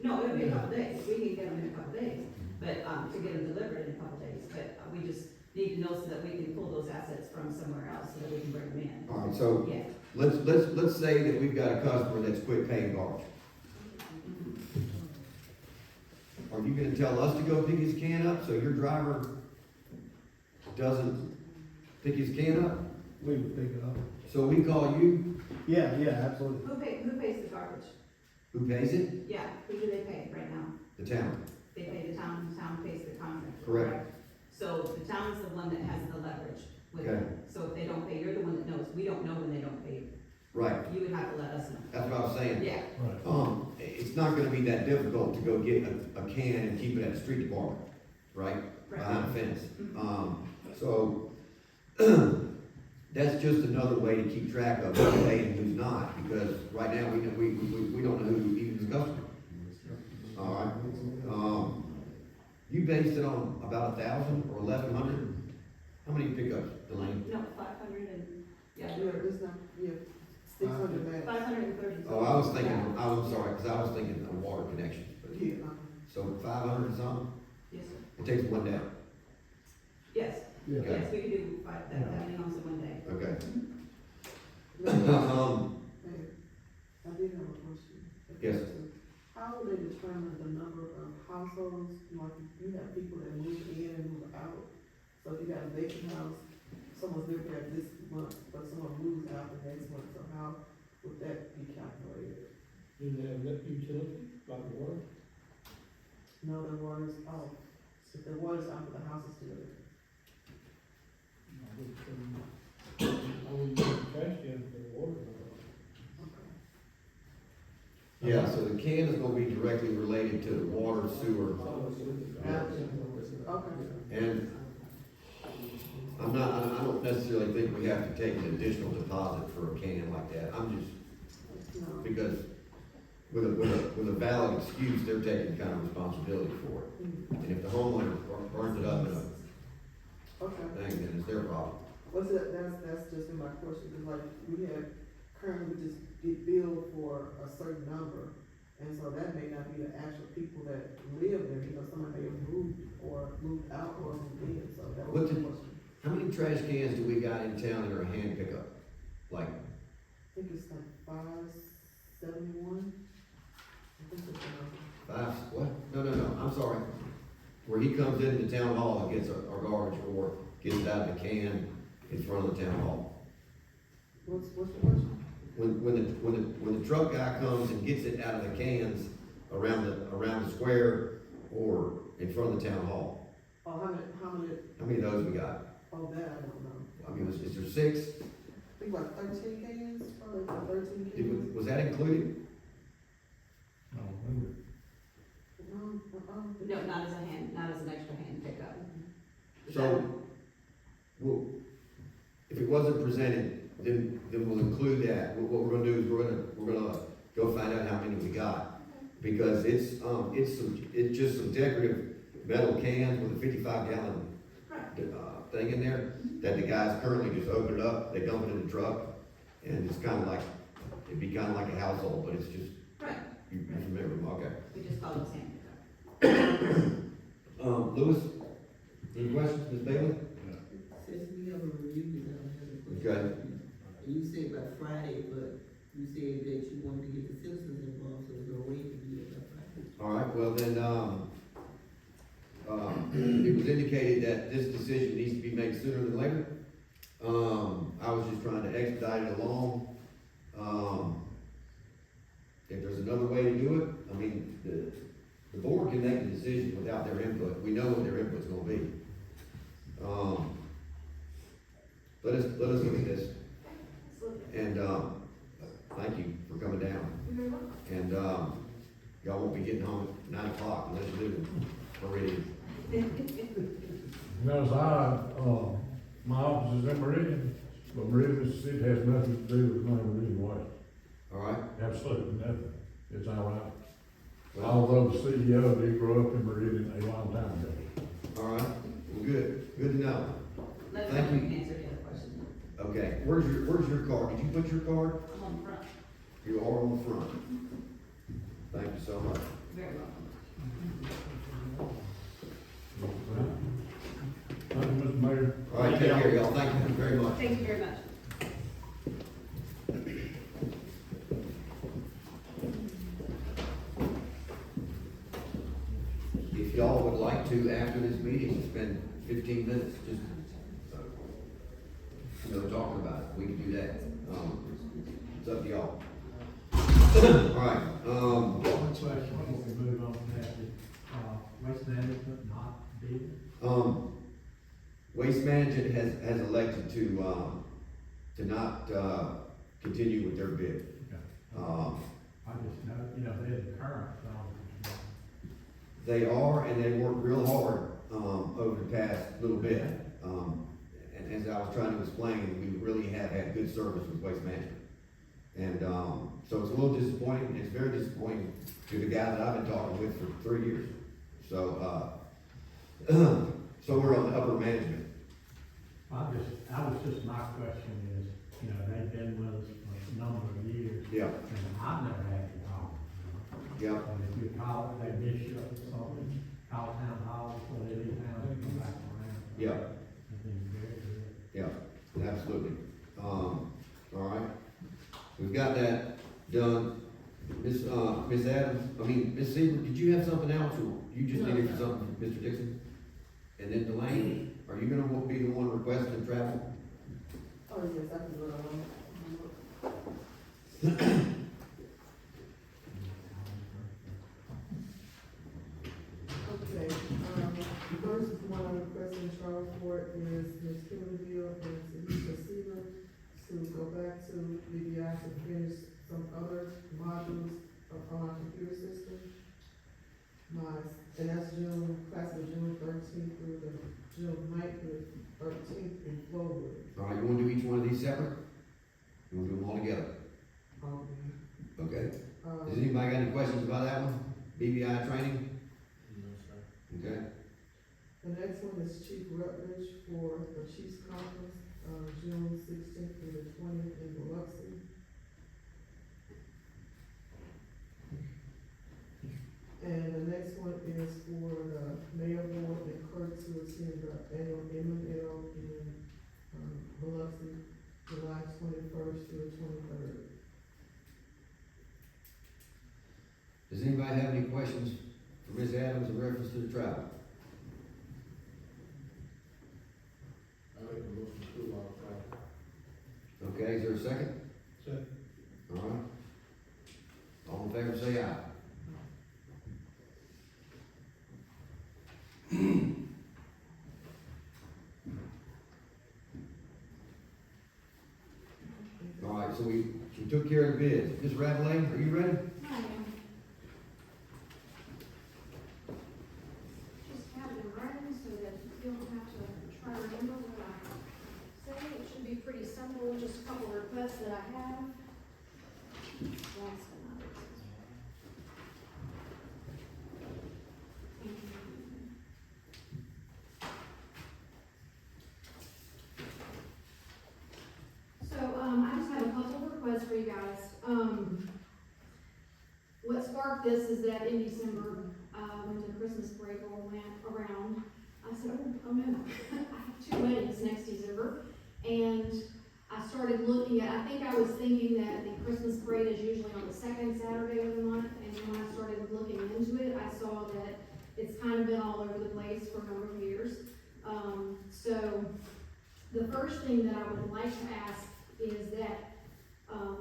No, it'll be a couple days, we can get them in a couple days, but, to get them delivered in a couple days, but we just need to know so that we can pull those assets from somewhere else, so that we can bring them in. All right, so Yeah. let's say that we've got a customer that's quit paying garbage. Are you gonna tell us to go pick his can up, so your driver doesn't pick his can up? We would pick it up. So we call you, Yeah, absolutely. Who pays the garbage? who pays it? Yeah, who do they pay right now? The town. They pay the town pays the contractor. Correct. So the town is the one that has the leverage with Okay. them. So if they don't pay, you're the one that knows. We don't know when they don't pay. Right, You would have to let us know. that's what I was saying. Yeah, It's not gonna be that difficult to go get a can and keep it at the street department, right? Behind a fence. So, that's just another way to keep track of who's paying and who's not, because right now, we don't know who even is a customer. All right, you based it on about 1,000 or 1,100? How many pickups, Delaney? no, 500 and, yeah, It's not, 600 max. 530. Oh, I'm sorry, cause I was thinking of water connections, but, so 500 or something? Yes, sir. It takes one down. Yes, Yeah. yes, we could do that many homes in one day. Okay. I did have a question. Yes. How will they determine the number of households, like, you have people that move in and move out? So if you got a vacant house, someone's living there this month, but someone moves out the next month, so how would that be calculated? Do they have that utility, like water? No, the water's off. If the water's out, but the house is still there. I would use the trash can for the water. Okay. Yeah, so the can is gonna be directly related to water, sewer, Okay. and I don't necessarily think we have to take an additional deposit for a can like that. I'm just, No. because with a valid excuse, they're taking kind of responsibility for it. And if the homeowner burns it up in a Okay. thing, then it's their problem. What's that, that's just in my question, because like, we have, currently we just get billed for a certain number, and so that may not be the actual people that live there, because someone may have moved, or moved out, or moved in, so that was What's the it- question. How many trash cans do we got in town that are hand pickup? Like, I think it's like 571. I think it's five, what? No, I'm sorry. Where he comes into town hall and gets our garbage, or gets it out of the can in front of the town hall. what's the question? When the truck guy comes and gets it out of the cans around the square or in front of the town hall, Oh, how many, how many of those we got? oh, that I don't know. I mean, is there 6? I think like 13 cans, probably like 13 cans. Was that included? I don't remember. No, not as an extra hand pickup. So, well, if it wasn't presented, then we'll include that. What we're gonna do is we're gonna go find out how many we got. Because it's just some decorative metal cans with a 55-gallon thing in there, that the guys currently just open it up, they dump it in the truck, and it's kinda like, it'd be kinda like a household, but it's just, Right, you remember them, okay. we just call those hand pickup. Lewis, any questions, Ms. Bailey? Since we have a review, I have a question. Okay. You said by Friday, but you said that you wanted to get the citizens involved, so there's no way to do it by Friday. All right, well then, it was indicated that this decision needs to be made sooner than later. I was just trying to expedite it along. If there's another way to do it, I mean, the board can make the decision without their input. We know what their input's gonna be. Let us look at this. And, I And, y'all won't be getting home at 9 o'clock unless you live in Meridian. You know, it's odd, my office is in Meridian, but Meridian, Mississippi has nothing to do with Meridian Waste. All right? Absolutely nothing. It's all right. Although the CEO did grow up in Meridian a long time ago. All right, well, good to know. Let Thank you. me answer the other question. Okay, where's your card? Did you put your card? I'm on the front. You are on the front. Thank you so much. Very welcome. Thank you, Mr. Mayor. All right, take care, y'all. Thank you very much. Thank you very much. If y'all would like to, after this meeting, spend 15 minutes just, talking about it, we can do that. It's up to y'all. All right, One question before we move on from that, waste management not bid? Waste Management has elected to not, continue with their bid. I just know, they're the current, They are, and they work real hard, over the past little bit. And as I was trying to explain, we really have had good service with Waste Management. And, so it's a little disappointing, and it's very disappointing to the guy that I've been talking with for 3 years. So, so we're on the upper management. my question is, they've been with us for a number of years. Yeah, And I've never had to call them. yeah, And if you call it, they miss you or something, call town hall before they leave town, and come back around. yeah, I think very good. yeah, absolutely. All right, we've got that done. Miss Adams, Miss Seaver, did you have something else, or you just needed something, Mr. Dixon? And then Delane, are you gonna be the one requesting travel? Oh, yes, I can go along. Okay, the first one I'm requesting Charles for is Ms. Kimberlyville and Tanisha Seaver to go back to BBI to finish some other modules on our computer system. And that's class of June 13th through the June 9th through the 13th in Flowood. All right, you wanna do each one of these separate? You wanna do them all together? Okay. Does anybody got any questions about that one? BBI training? No, sir. Okay. The next one is Chief Rutledge for the Chiefs Conference, June 16th through the 20th in Biloxi. And the next one is for the mayor board and clerk to attend the annual MML in, Biloxi, July 21st through the 23rd. Does anybody have any questions for Ms. Adams in reference to the travel? I make a motion to approve our travel. Okay, is there a second? Second. All right. All in favor, say aye. All right, so we took care of the bids. Ms. Radley, are you ready? I am. Just have it in writing so that you don't have to try to remember what I say. It should be pretty simple, just a couple of requests that I have. Last but not least. So, I just have a couple of requests for you guys. What sparked this is that in December, when the Christmas break all went around, I said, oh no, I have 2 weddings next December. And I started looking at, I think I was thinking that the Christmas parade is usually on the second Saturday of the month. And when I started looking into it, I saw that it's kind of been all over the place for a number of years. So the first thing that I would like to ask is that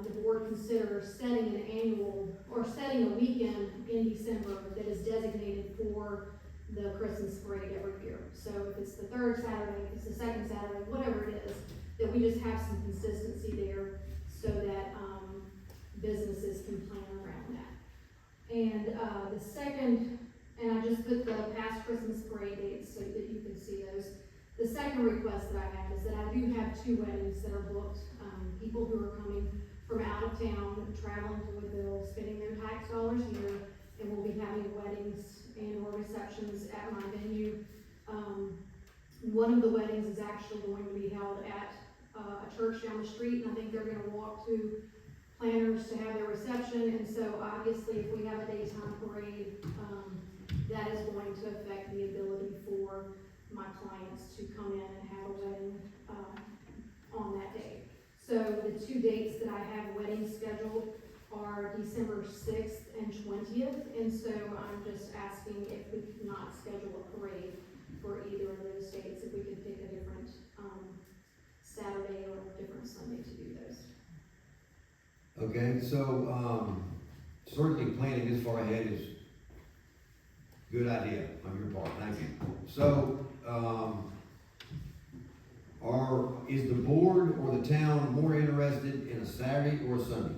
the board consider setting an annual, or setting a weekend in December that is designated for the Christmas parade every year. So if it's the third Saturday, if it's the second Saturday, whatever it is, that we just have some consistency there so that businesses can plan around that. And, the second, and I just put the past Christmas parade dates so that you can see those. The second request that I have is that I do have 2 weddings that are booked, people who are coming from out of town, traveling to Woodville, spending their tax dollars here, and we'll be having weddings and or receptions at my venue. One of the weddings is actually going to be held at, a church down the street, and I think they're gonna walk to planners to have their reception, and so obviously if we have a daytime parade, that is going to affect the ability for my clients to come in and have a wedding, on that day. So the 2 dates that I have weddings scheduled are December 6th and 20th, and so I'm just asking if we could not schedule a parade for either of those dates, if we could pick a different, Saturday or a different Sunday to do those. Okay, so, certainly planning this far ahead is good idea on your part, thank you. So, is the board or the town more interested in a Saturday or a Sunday?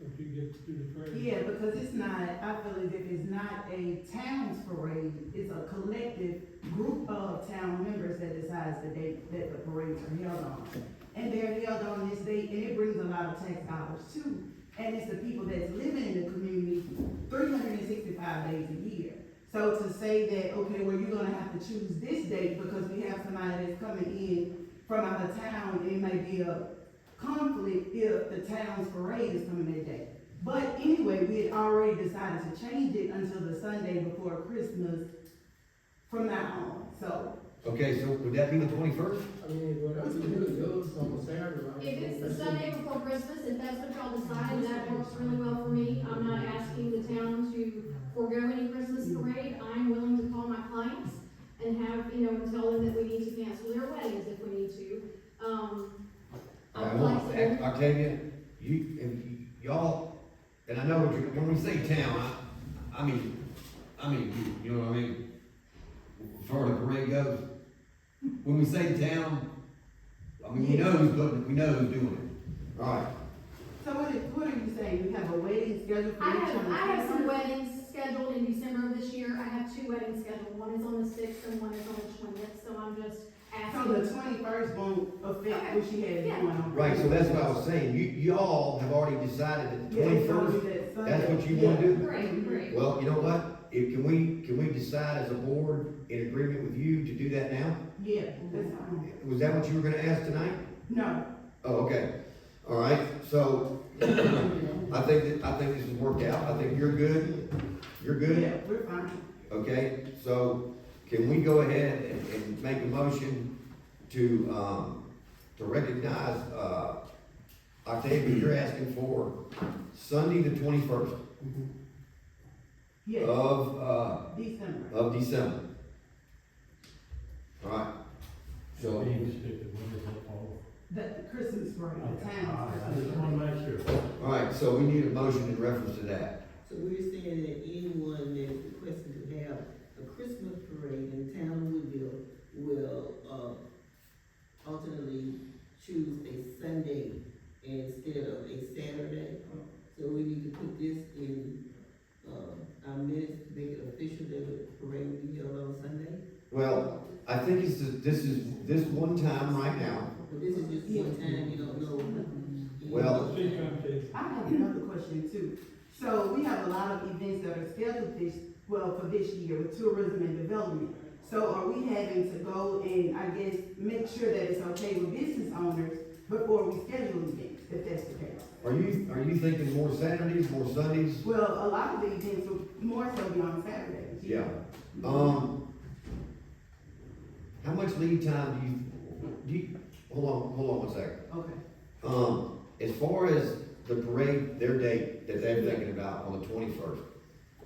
If you get to do the parade. Yeah, because it's not, I feel as if it's not a town's parade, it's a collective group of town members that decides the date that the parades are held on. And they're held on this date, and it brings a lot of tax dollars too. And it's the people that's living in the community 365 days a year. So to say that, okay, well, you're gonna have to choose this date because we have somebody that's coming in from out of town, it may be a conflict if the town's parade is coming that day. But anyway, we had already decided to change it until the Sunday before Christmas from now on, so. Okay, so would that be the 21st? I mean, whatever you do, yours on a Saturday. right? If it's the Sunday before Christmas, if that's what y'all decide, that works really well for me. I'm not asking the town to forego any Christmas parade. I'm willing to call my clients and have, and tell them that we need to cancel their weddings if we need to. I'm flexible. Octavia, y'all, and I know what when we say town, I mean, you know what I mean? As far as the parade goes, when we say town, I mean, we know who's doing it. All right. So what are you saying? You have a wedding scheduled for I each one? have some weddings scheduled in December of this year. I have 2 weddings scheduled. One is on the 6th and one is on the 20th, so I'm just asking. So the 21st won't affect what she has going on? Right, so that's what I was saying. Y'all have already decided that the Yeah, it's gonna 21st, be that Sunday. that's what you wanna do? Great. Well, you know what? Can we decide as a board in agreement with you to do that now? Yeah, that's fine. Was that what you were gonna ask tonight? No. Oh, okay. All right, so I think this has worked out. I think you're good. You're good? Yeah, we're fine. Okay, so can we go ahead and make a motion to recognize, Octavia, you're asking for Sunday the 21st Yes, of December. December. All right, so, The Christmas parade, the town's I Christmas just wanna parade. make sure. all right, so we need a motion in reference to that. So we're saying that anyone that is requesting to have a Christmas parade in the town of Woodville will, alternately choose a Sunday instead of a Saturday. So we need to put this in, our minutes to make it official that the parade will be held on Sunday. Well, I think this is this one time right now. But this is just one time, you don't know. Well- I have another question too. So we have a lot of events that are scheduled for this year with tourism and development. So are we having to go and, I guess, make sure that it's okay with business owners before we schedule events, if that's the case? Are you thinking more Saturdays, more Sundays? Well, a lot of the events will more so be on Saturdays. Yeah. How much lead time do you, hold on one second. Okay. As far as the parade, their date that they're thinking about on the 21st,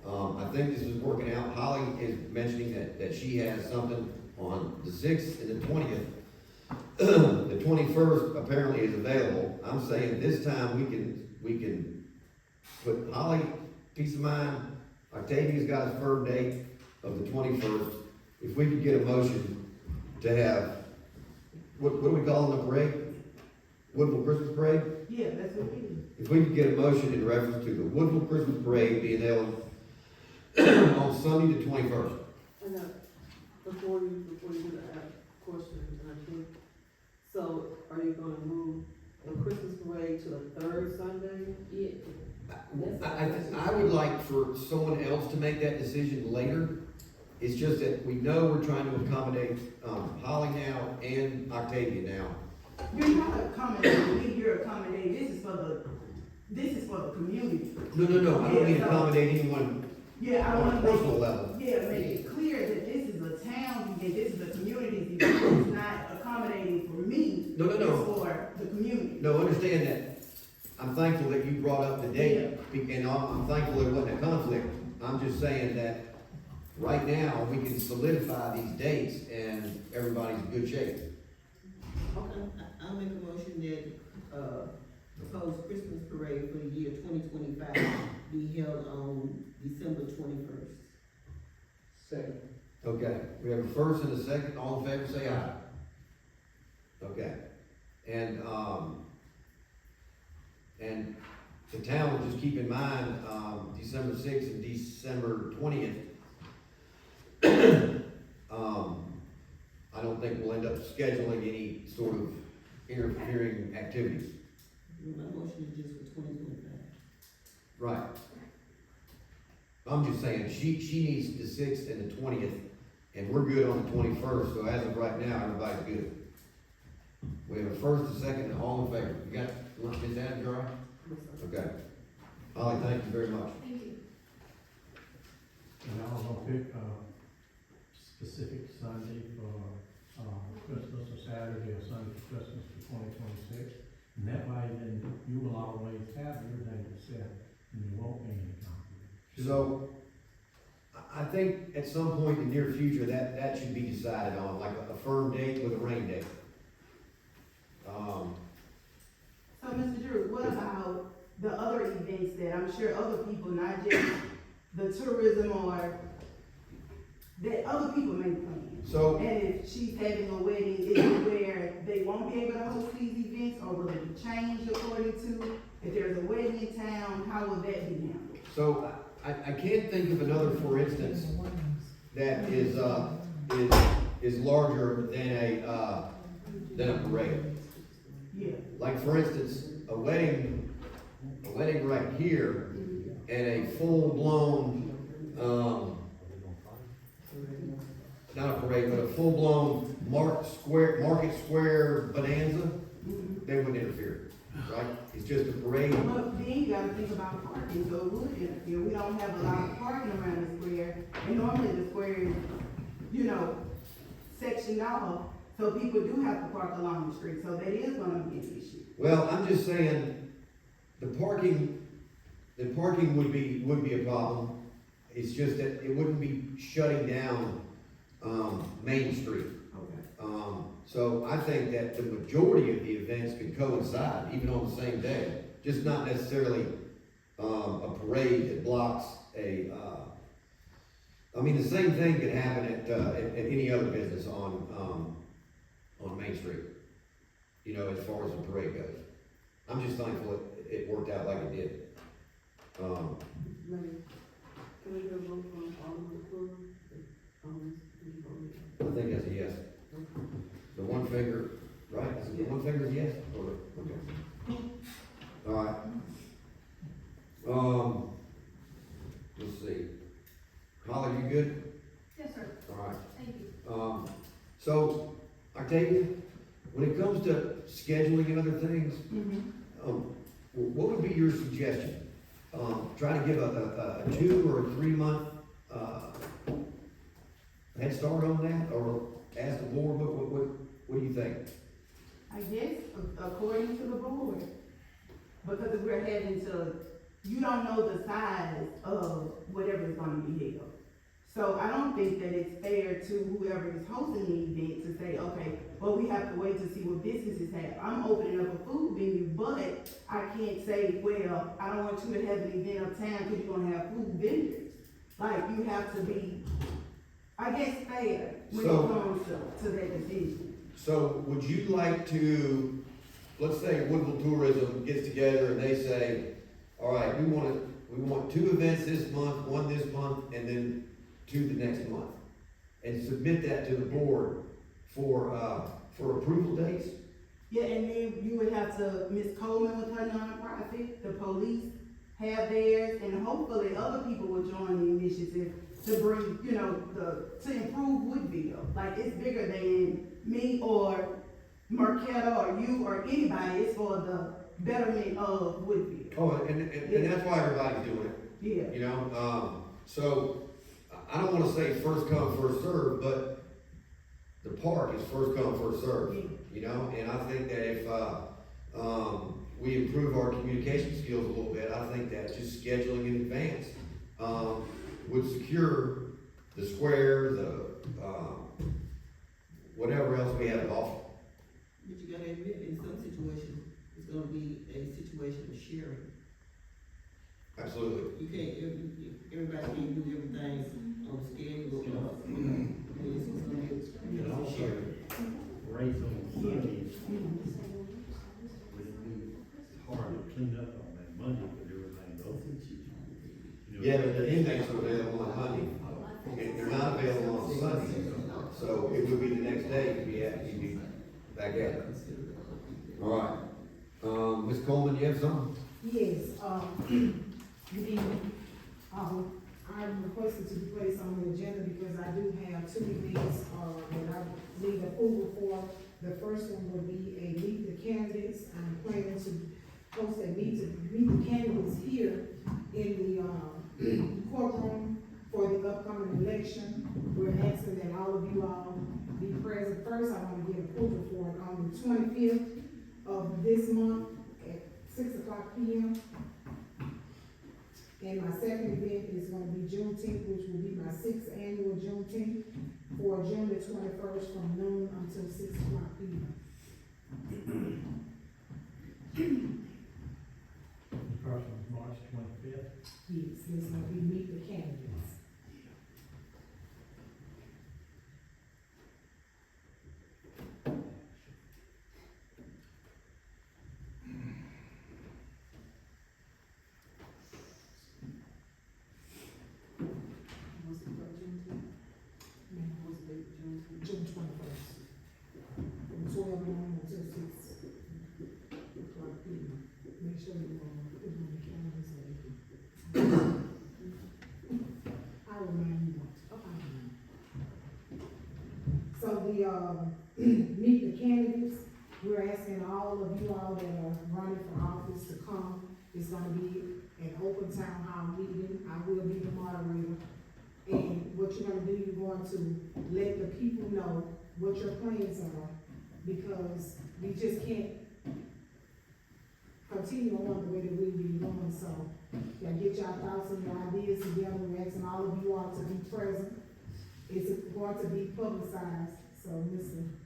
I think this is working out. Holly is mentioning that she has something on the 6th and the 20th. The 21st apparently is available. I'm saying this time we can put Holly, peace of mind. Octavia's got his firm date of the 21st. If we could get a motion to have, what do we call the parade? Woodville Christmas Parade? Yeah, that's what it is. If we could get a motion in reference to the Woodville Christmas Parade being held on Sunday the 21st. And before you do that question, I think, so are you gonna move the Christmas parade to the third Sunday? Yeah. I would like for someone else to make that decision later. It's just that we know we're trying to accommodate, Holly now and Octavia now. You're not accommodating me, you're accommodating, this is for the community. No, I don't mean accommodate anyone Yeah, I on wanna a make personal level. Yeah, make it clear that this is a town event, this is a community event, it's not accommodating for me. No. It's for the community. No, understand that. I'm thankful that you brought up the date, and I'm thankful there wasn't a conflict. I'm just saying that right now, we can solidify these dates and everybody's in good shape. Okay, I'll make a motion that, proposed Christmas parade for the year 2025 be held on December 21st. Second. Okay, we have a first and a second, all in favor, say aye. Okay, and the town will just keep in mind, December 6th and December 20th. I don't think we'll end up scheduling any sort of interfering activities. My motion is just for 2025. Right. I'm just saying, she needs the 6th and the 20th, and we're good on the 21st, so as of right now, everybody's good. We have a first, a second, and all in favor. You got, Ms. Adams, all right? Okay. Holly, thank you very much. Thank you. And I was gonna pick a specific Sunday for, Christmas or Saturday or Sunday for Christmas for 2026. And that way, then you will always have your date set, and you won't be any conflict. So, I think at some point in the near future, that should be decided on, like a firm date with a rain date. So, Mr. Drew, what about the other events that I'm sure other people, not just the tourism or that other people may plan? So, And if she's having a wedding, is it where they won't be able to host these events, or will it be changed according to, if there's a wedding in town, how will that be handled? so I can't think of another, for instance, that is larger than a parade. Yeah. Like, for instance, a wedding right here, and a full-blown, not a parade, but a full-blown Market Square bonanza, they wouldn't interfere, right? It's just a parade. But then you gotta think about parking, so it would interfere. We don't have a lot of parking around the square, and normally the square is, sectioned off, so people do have to park along the street, so that is gonna be an issue. Well, I'm just saying, the parking would be a problem. It's just that it wouldn't be shutting down, Main Street. Okay. So I think that the majority of the events could coincide, even on the same day, just not necessarily, a parade that blocks the same thing could happen at any other business on Main Street, as far as the parade goes. I'm just thankful it worked out like it did. Can we get a vote from Alderman Fuller? I think that's a yes. The one finger, right? Is it the one finger is yes? Okay. All right. Let's see. Holly, you good? Yes, sir. All right. Thank you. So, Octavia, when it comes to scheduling and other things, what would be your suggestion? Try to give a 2 or 3 month, head start on that, or ask the board, what do you think? I guess, according to the board, because we're having to, you don't know the size of whatever is gonna be held. So I don't think that it's fair to whoever is hosting the event to say, okay, well, we have to wait to see what businesses have. I'm opening up a food venue, but I can't say, well, I don't want you to have an event uptown because you're gonna have food vendors. Like, you have to be, I guess, fair when it comes to that decision. So would you like to let's say Woodville Tourism gets together and they say, all right, we want 2 events this month, 1 this month, and then 2 the next month. And submit that to the board for approval dates. Yeah, and then you would have to, Ms. Coleman with her nonprofit, the police have theirs, and hopefully other people will join the initiative to bring, to improve Woodville. Like, it's bigger than me or Marquetta or you or anybody, it's for the betterment of Woodville. Oh, and that's why everybody's doing it. Yeah. So, I don't wanna say first come, first serve, but the park is first come, first serve, and I think that if, we improve our communication skills a little bit, I think that just scheduling in advance, would secure the square, whatever else we have to offer. But you gotta admit, in some situations, it's gonna be a situation of sharing. Absolutely. You can't, everybody can't do everything on schedule, it's gonna be, And also, sharing. race on Sundays, would it be hard to clean up on that Monday with everything open? Yeah, but the inmates are available on Monday, and they're not available on Sunday, so it would be the next day you'd be back at it. All right, Ms. Coleman, you have something? Yes, good evening. I'm requested to be placed on the agenda because I do have 2 events, that I need approval for. The first one will be a meet the candidates. I'm planning to host a meet the candidates here in the courtroom for the upcoming election. We're asking that all of you all be present. First, I want to get approval for it on the 25th of this month at 6:00 p.m. And my second event is gonna be Juneteenth, which will be my 6th annual Juneteenth for June the 21st from noon until 6:00 p.m. The first one's March 25th. Yes, it's gonna be meet the candidates. What's the first Juneteenth? What's the date of Juneteenth? June 21st. From 12 noon until 6:00 p.m. Make sure you, put it on the calendar so you can. I remind you. Okay. So meet the candidates, we're asking all of you all that are running for office to come. It's gonna be an open town hall meeting, I will be the moderator. And what you're gonna do, you're going to let the people know what your plans are, because we just can't continue on the way that we've been going, so. Y'all get your thoughts and your ideas together, we're asking all of you all to be present. It's going to be publicized, so listen.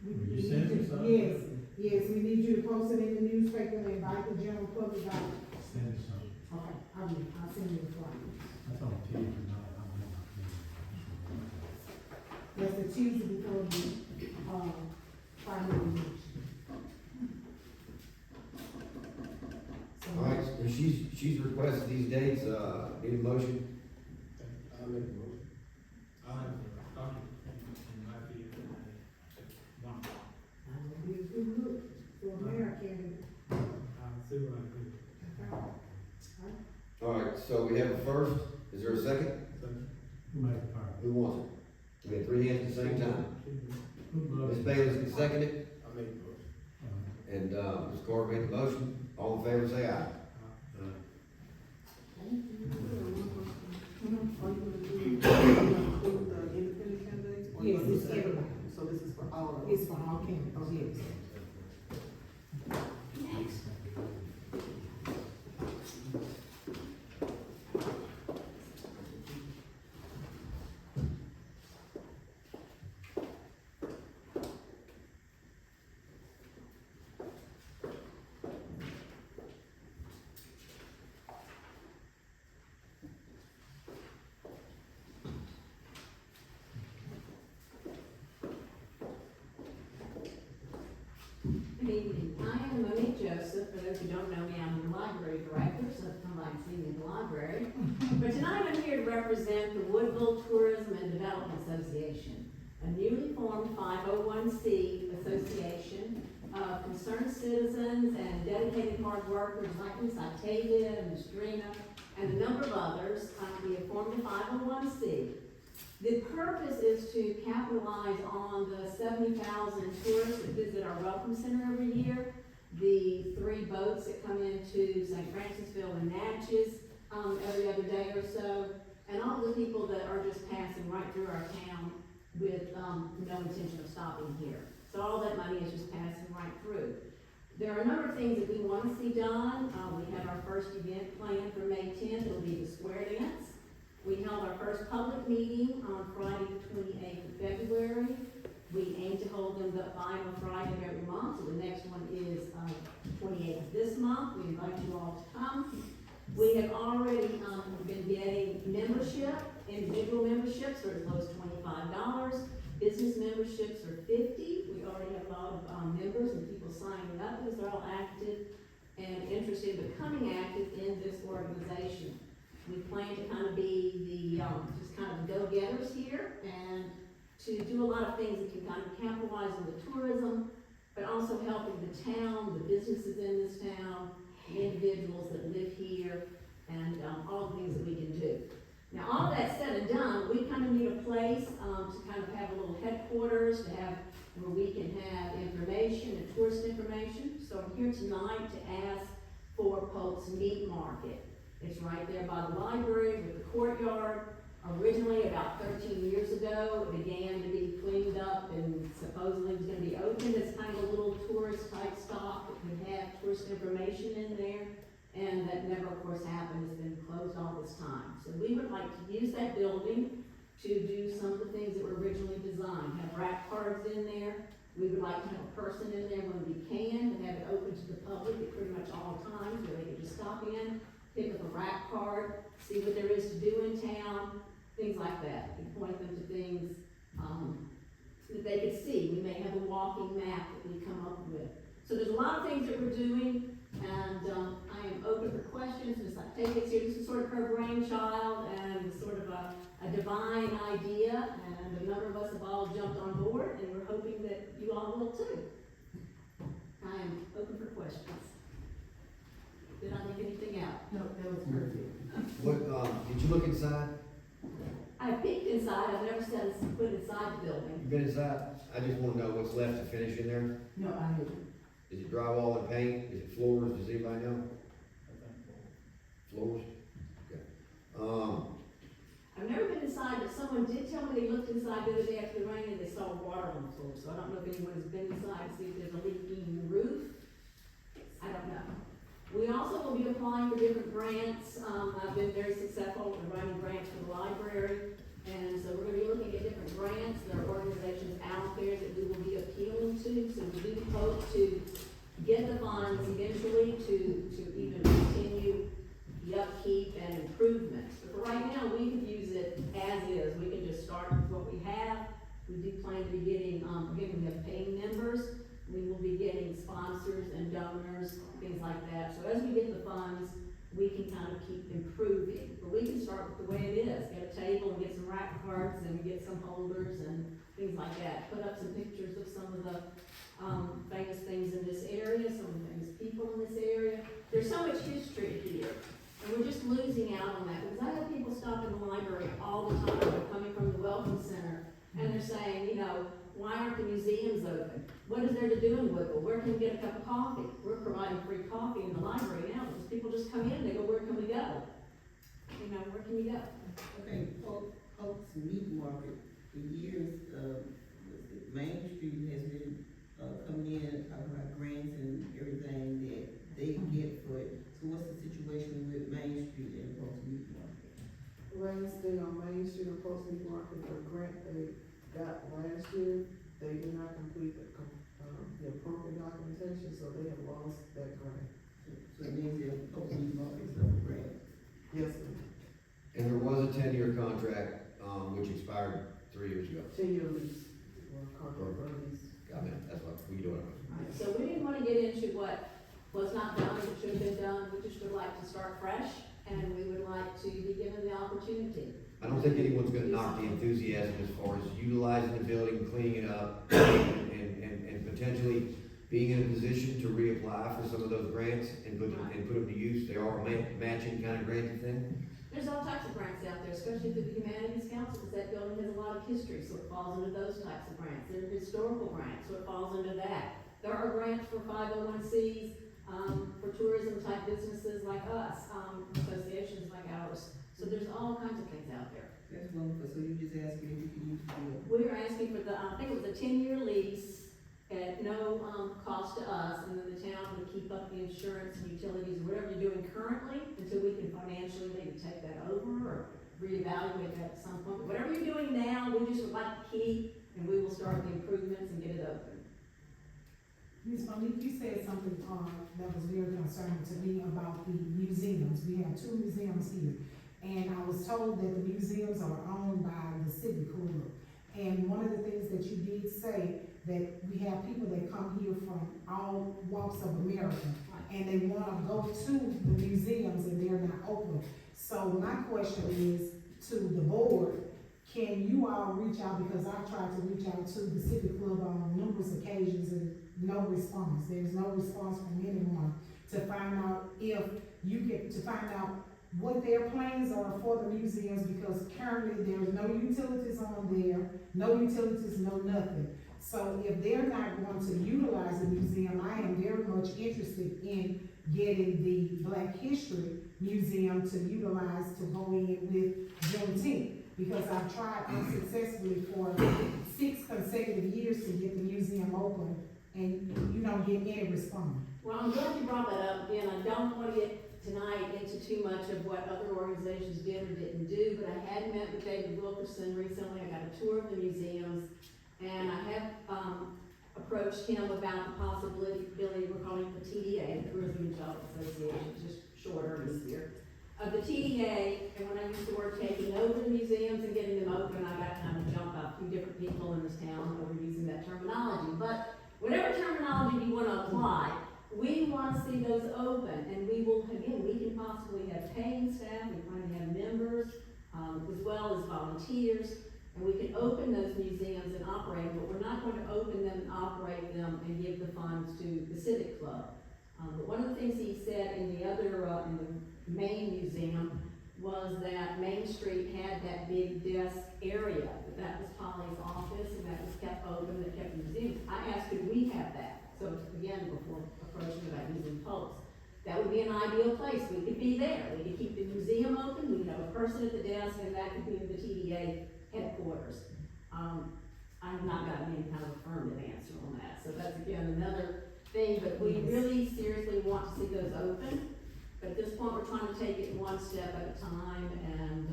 Will you send us something? Yes, we need you to post it in the newspaper and invite the general public out. Send us something. Okay, I'll send you the flyer. That's on Tuesday night. That's the Tuesday before the, final election. So, All right, and she's requested these dates, need a motion? I'll make a motion. I'll have a document in my vehicle. One. that would be a good look for a mayor candidate. I'll see what I can do. All right, so we have a first, is there a second? Who made the fire? Who wants it? We have 3 hands at the same time. Who Ms. voted? Bailey can second it, I'll make a motion. and, Ms. Carter made the motion. All in favor, say aye. Are you gonna include the independent candidates? Or Yes, you it's gonna say- everybody. So this is for all of them? It's for all candidates, yes. Good evening. I am Monique Joseph. For those who don't know me, I'm the library director, so come by and see me in the library. But tonight I'm here to represent the Woodville Tourism and Development Association, a newly formed 501c association of concerned citizens and dedicated hard workers like Ms. Octavia and Ms. Drina and a number of others. We have formed a 501c. The purpose is to capitalize on the 70,000 tourists that visit our Welcome Center every year, the 3 boats that come into St. Francisville and Natchez every other day or so, and all the people that are just passing right through our town with no intention of stopping here. So all that money is just passing right through. There are a number of things that we want to see done. We have our first event planned for May 10th. It'll be the square dance. We held our first public meeting on Friday, the 28th of February. We aim to hold them the final Friday of every month, so the next one is 28th of this month. We invite you all to come. We have already been getting membership, individual memberships for as low as $25. Business memberships are $50. We already have a lot of members and people signing up because they're all active and interested in becoming active in this organization. We plan to kind of be the, just kind of go-getters here and to do a lot of things that can kind of capitalize on the tourism, but also helping the town, the businesses in this town, the individuals that live here, and all the things that we can do. Now, all that said and done, we kind of need a place to kind of have a little headquarters, to have where we can have information and tourist information. So I'm here tonight to ask for Polk's Meat Market. It's right there by the library with the courtyard. Originally, about 13 years ago, it began to be cleaned up and supposedly was going to be opened as kind of a little tourist type stop that could have tourist information in there. And that never, of course, happened. It's been closed all this time. So we would like to use that building to do some of the things that were originally designed. Have rack cards in there. We would like to have a person in there when we can and have it open to the public at pretty much all times where they can just stop in, pick up a rack card, see what there is to do in town, things like that. We point them to things that they could see. We may have a walking map that we come up with. So there's a lot of things that we're doing, and I am open for questions. Ms. Octavia's here. This is sort of her brainchild and sort of a divine idea, and a number of us have all jumped on board, and we're hoping that you all will too. I am open for questions. Did I leave anything out? No, that was perfect. What, did you look inside? I peeked inside. I've never set a foot inside the building. You been inside? I just wanna know what's left to finish in there. No, I haven't. Is it drywall and paint? Is it floors? Does anybody know? Floors? Okay. I've never been inside, but someone did tell me they looked inside the other day after the rain and they saw water on the floor. So I don't know if anyone has been inside to see if there's a leaking roof. I don't know. We also will be applying for different grants. I've been very successful in writing grants for the library. And so we're gonna be looking at different grants. There are organizations out there that we will be appealing to. So we do hope to get the funds eventually to even continue the upkeep and improvements. But for right now, we could use it as is. We can just start with what we have. We do plan to be getting, again, we have paying members. We will be getting sponsors and donors, things like that. So as we get the funds, we can kind of keep improving. But we can start with the way it is. Get a table and get some rack cards and get some holders and things like that. Put up some pictures of some of the famous things in this area, some of the famous people in this area. There's so much history here. And we're just losing out on that. Because I have people stop in the library all the time. They're coming from the Welcome Center. And they're saying, you know, why aren't the museums open? What is there to do in Woodville? Where can we get a cup of coffee? We're providing free coffee in the library now, because people just come in, they go, where can we go? You know, where can we go? Okay, Polk's Meat Market, for years, Main Street has been, coming in, talking about grants and everything that they get for it. So what's the situation with Main Street and Polk's Meat Market? Last thing on Main Street of Post Meat Market, the grant they got last year, they did not complete the appropriate documentation, so they have lost that grant. So it means that Polk's Meat Market is up for grant. Yes, sir. And there was a 10-year contract, which expired 3 years ago. 10-year lease, or contract or lease. I mean, that's what we do. So we didn't want get into what was not done, that should have been done. We just would like to start fresh, and we would like to be given the opportunity. I don't think anyone's gonna knock the enthusiasm as far as utilizing the building, cleaning it up, and potentially being in a position to reapply for some of those grants and put them to use. They are a matching kind of grant thing. There's all types of grants out there, especially through the Humanities Council, because that building has a lot of history, so it falls into those types of grants. There are historical grants, so it falls into that. There are grants for 501Cs, for tourism type businesses like us, associations like ours. So there's all kinds of things out there. That's wonderful, so you just asking if you can use the bill. We were asking for I think it was a 10-year lease at no, cost to us, and then the town would keep up the insurance and utilities, whatever you're doing currently, until we can financially maybe take that over or reevaluate that at some point. Whatever you're doing now, we just would like to keep, and we will start the improvements and get it open. Ms. Monique, you said something, that was very concerning to me about the museums. We have 2 museums here, and I was told that the museums are owned by the Civic Club. And one of the things that you did say, that we have people that come here from all walks of America, and they wanna go to the museums and they're not open. So my question is to the board, can you all reach out, because I've tried to reach out to the Civic Club on numerous occasions and no response. There's no response from anyone to find out if you get to find out what their plans are for the museums, because currently there's no utilities on there, no utilities, no nothing. So if they're not going to utilize the museum, I am very much interested in getting the Black History Museum to utilize to go in with Juneteenth, because I've tried unsuccessfully for 6 consecutive years to get the museum open, and you don't get any response. Well, I'm glad you brought that up again. I don't want to get tonight into too much of what other organizations did or didn't do, but I had met with David Wilkerson recently. I got a tour of the museums, and I have approached him about the possibility, we're calling it the TDA, the Tourism and Development Association, just shorter and easier, of the TDA. And when I used the word taking over the museums and getting them open, I got kind of jumped by a few different people in this town over using that terminology. But whatever terminology you want to apply, we want to see those open, and we will, again, we can possibly have paying staff, we plan to have members, as well as volunteers, and we can open those museums and operate them, but we're not going to open them and operate them and give the funds to the Civic Club. But one of the things he said in the other, in the main museum, was that Main Street had that big desk area, that was Polly's office, and that was kept open, that kept the museum. I asked, could we have that? So again, before approaching about using posts, that would be an ideal place. We could be there. We could keep the museum open. We could have a person at the desk, and that could be the TDA headquarters. I've not gotten any kind of affirmative answer on that. So that's again another thing, but we really seriously want to see those open. But at this point, we're trying to take it one step at a time and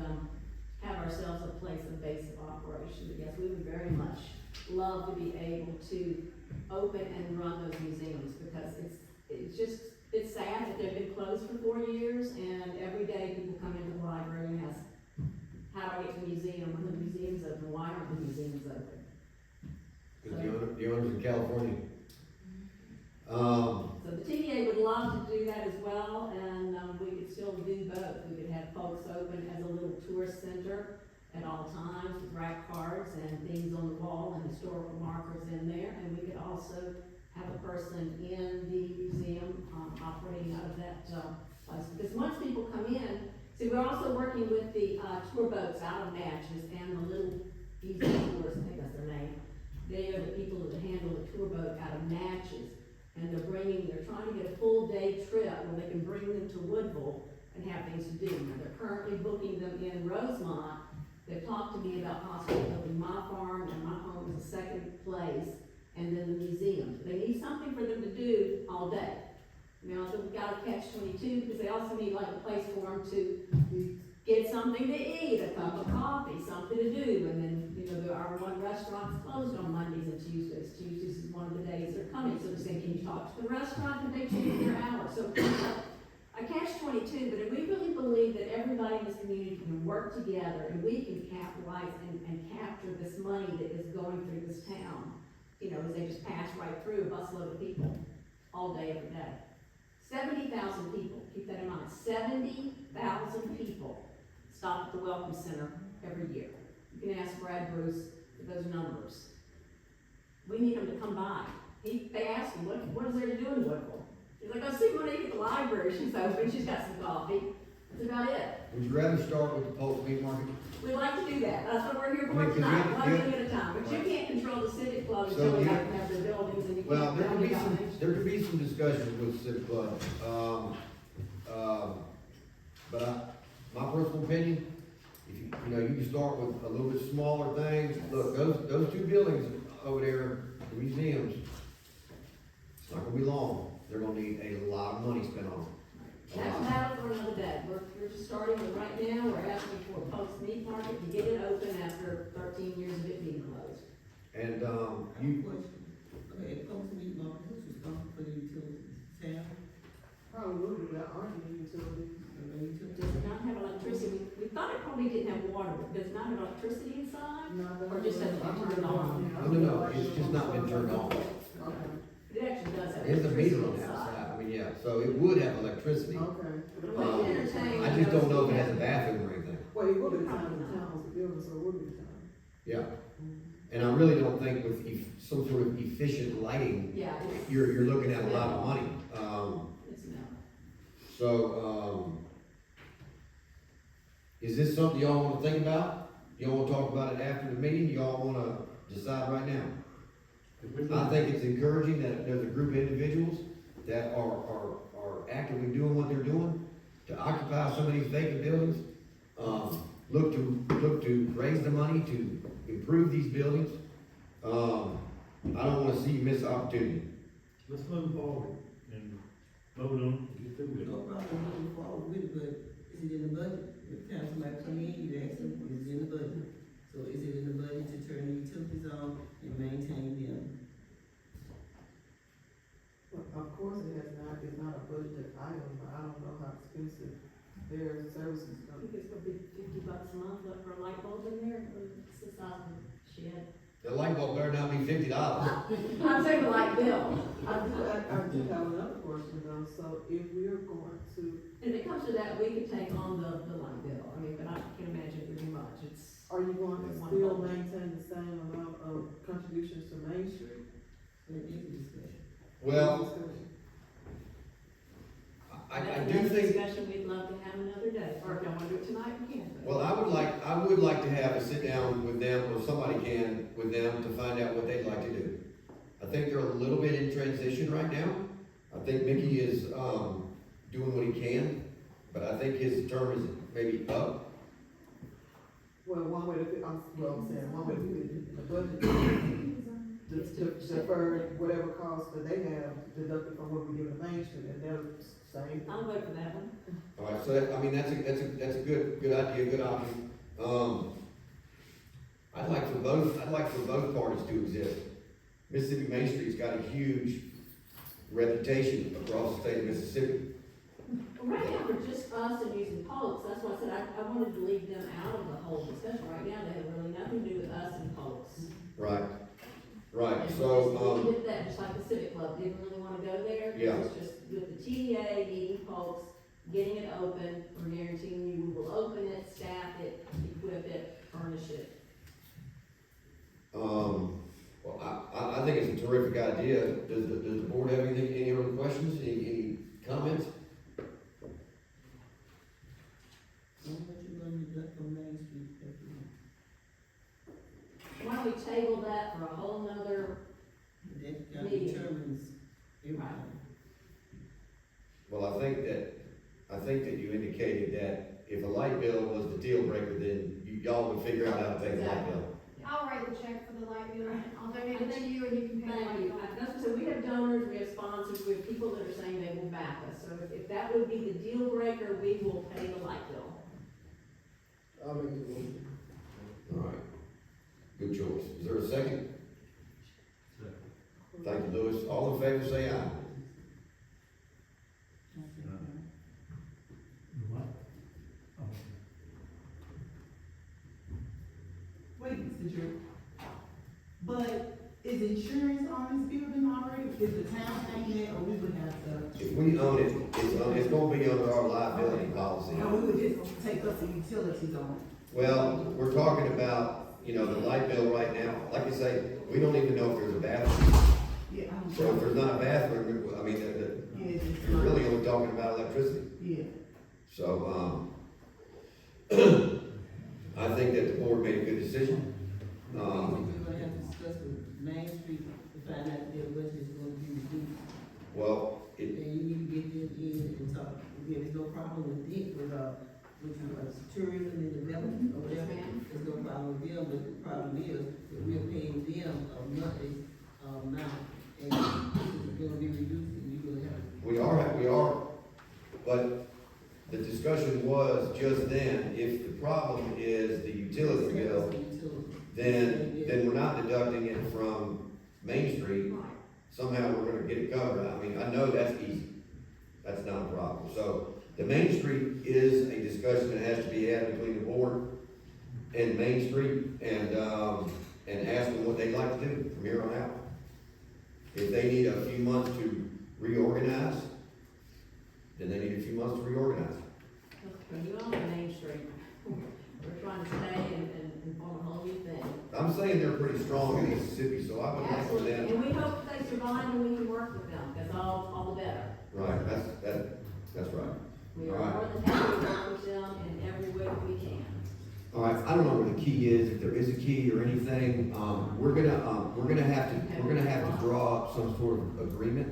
have ourselves a place of base of operation. But yes, we would very much love to be able to open and run those museums, because it's sad that they've been closed for 4 years, and every day people come into the library and ask, how do I get to the museum when the museum's open? Why aren't the museums open? Because the owners in California. So the TDA would love to do that as well, and we could still do both. We could have folks open as a little tourist center at all times with rack cards and things on the wall and historical markers in there, and we could also have a person in the museum operating out of that place. Because once people come in, see, we're also working with the tour boats out of Natchez and the little easy tours, I think that's their name. They are the people that handle the tour boat out of Natchez, and they're trying to get a full day trip where they can bring them to Woodville and have things to do. Now, they're currently booking them in Rosemont. They've talked to me about possibly opening my farm and my home as a second place, and then the museum. They need something for them to do all day. Now, so we've got to catch-22, because they also need like a place for them to get something to eat, a cup of coffee, something to do. And then, our one restaurant's closed on Mondays and Tuesdays. Tuesdays is one of the days they're coming. So they're saying, can you talk to the restaurant? Can they change their hours? So I catch-22, but we really believe that everybody in this community can work together, and we can capitalize and capture this money that is going through this town. As they just pass right through a busload of people all day, every day. 70,000 people, keep that in mind, 70,000 people stop at the Welcome Center every year. You can ask Brad Bruce for those numbers. We need them to come by. They asked him, what is there to do in Woodville? He's like, oh, see Monique at the library, she's open, she's got some coffee. That's about it. Would you rather start with the Polk Meat Market? We like to do that, that's what we're here I for mean, 'cause tonight, you- one thing at a time, but you can't control the Civic Club So until we you- have their buildings and you Well, can't there tell could me be about some, things. there could be some discussion with Civic Club. But my personal opinion, if you know, you can start with a little bit smaller things. Look, those two buildings over there, the museums, it's not gonna be long. They're gonna need a lot of money spent on them. A That's a lot. matter for another day, we're just starting with right now, we're asking for a post meat market to get it open after 13 years of it being closed. And, I have a you, question. Okay, post meat market, who's responsible for the utilities? Town? Probably would be that argument utilities. Does it not have electricity? We thought it probably didn't have water, but does it not have electricity inside? Or just hasn't been turned on? no, it's just not been turned on. Okay, It actually does have There's a meter electricity on the inside. outside. I mean, yeah, so it would have electricity. okay. We can entertain. I just don't know if it has a bathroom or anything. Well, it would be the time the town was building, so it would be the time. Yeah. And I really don't think with some sort of efficient lighting, Yeah, it's, you're looking at a lot of money. it's no. So, is this something y'all wanna think about? Y'all wanna talk about it after the meeting? Y'all wanna decide right now? I think it's encouraging that there's a group of individuals that are actively doing what they're doing to occupy some of these vacant buildings. Look to raise the money to improve these buildings. I don't wanna see you miss the opportunity. Let's move forward and vote on it, get through it. No problem moving forward with it, but is it in the budget? If council might come in, you ask them, is it in the budget? So is it in the budget to turn the utilities on and maintain them? Well, of course, it's not a budgeted item, but I don't know how expensive their services I are. think it's gonna be $50 a month for a light bulb in there, it's the size of a shed. The light bulb better not be $50. I'm saying the light bill. I do have another question though, so if we're going to, And if it comes to that, we could take on the light bill, I mean, but I can't imagine it would be much, it's. are you going to One still budget. maintain the same amount of contributions to Main Street? That is a discussion. Well, I That's do another think, discussion we'd love to have another day, or if y'all wanna do it tonight, we can. well, I would like to have a sit down with them, or somebody can, with them to find out what they'd like to do. I think they're a little bit in transition right now. I think Mickey is, doing what he can, but I think his term is maybe up. Well, one way to, I'm saying, one way to do it, the budget, to defer whatever costs that they have deducted from what we give to Main Street, and they're saying. I'll vote for that one. All right, so I mean, that's a good idea, good option. I'd like for both parties to exist. Mississippi Main Street's got a huge reputation across the state of Mississippi. Right now, we're just us and using Polks, that's why I said I wanted to leave them out of the whole discussion. Right now, they have really nothing to do with us and Polks. Right, And so, we did that, just like the Civic Club, didn't really wanna go there. Yeah. It's just with the TDA, meeting Polks, getting it open, we're guaranteeing you, we will open it, staff it, equip it, furnish it. well, I think it's a terrific idea. Does the board have any other questions, any comments? So what you gonna deduct from Main Street every month? Why don't we table that for a whole nother, That kind of Meeting. determines everything. Well, I think that you indicated that if a light bill was the deal breaker, then y'all would figure out how to pay the light bill. I'll write the check for the light bill, and I'll donate it to you, and you can pay the thank light you. bill. That's what I said, we have donors, we have sponsors, we have people that are saying they will back us. So if that would be the deal breaker, we will pay the light bill. I'll make the motion. All right, good choice. Is there a second? Thank you, Louis. All in favor, say aye. What? Oh, Wait, Mr. Drew. But is insurance insurance on this building already? Is the town paying it, or we would have to? If we own it, it's gonna be under our liability policy. No, we would just take up the utilities on it. Well, we're talking about, you know, the light bill right now, like I say, we don't even know if there's a bathroom. Yeah, I'm So if there's not a bathroom, I mean, Yeah, it's just you're not- really only talking about electricity. Yeah. So, I think that the board made a good decision. We're gonna have to discuss with Main Street to find out if their budget is gonna be reduced. Well, And you need to get them in and talk, there's no problem with it, with tourism and development or whatever. Yes, ma'am. There's no problem with them, but the problem is that we're paying them a monthly, amount, and it's gonna be reduced, and you're gonna have. we are, but the discussion was just then, if the problem is the utility bill, then we're not deducting it from Main Street. Somehow we're gonna get it covered. I mean, I know that's easy. That's not a problem. So the Main Street is a discussion that has to be had between the board and Main Street and ask them what they'd like to do from here on out. If they need a few months to reorganize, then they need a few months to reorganize. When you own Main Street, we're trying to stay and form a whole new thing. I'm saying they're pretty strong in Mississippi, so I would like for Absolutely, them. and we hope that they survive and we can work with them, that's all the better. Right, that's right. We are All right. more than happy to work with them in every way that we can. All right, I don't know where the key is, if there is a key or anything, we're gonna have to draw up some sort of agreement.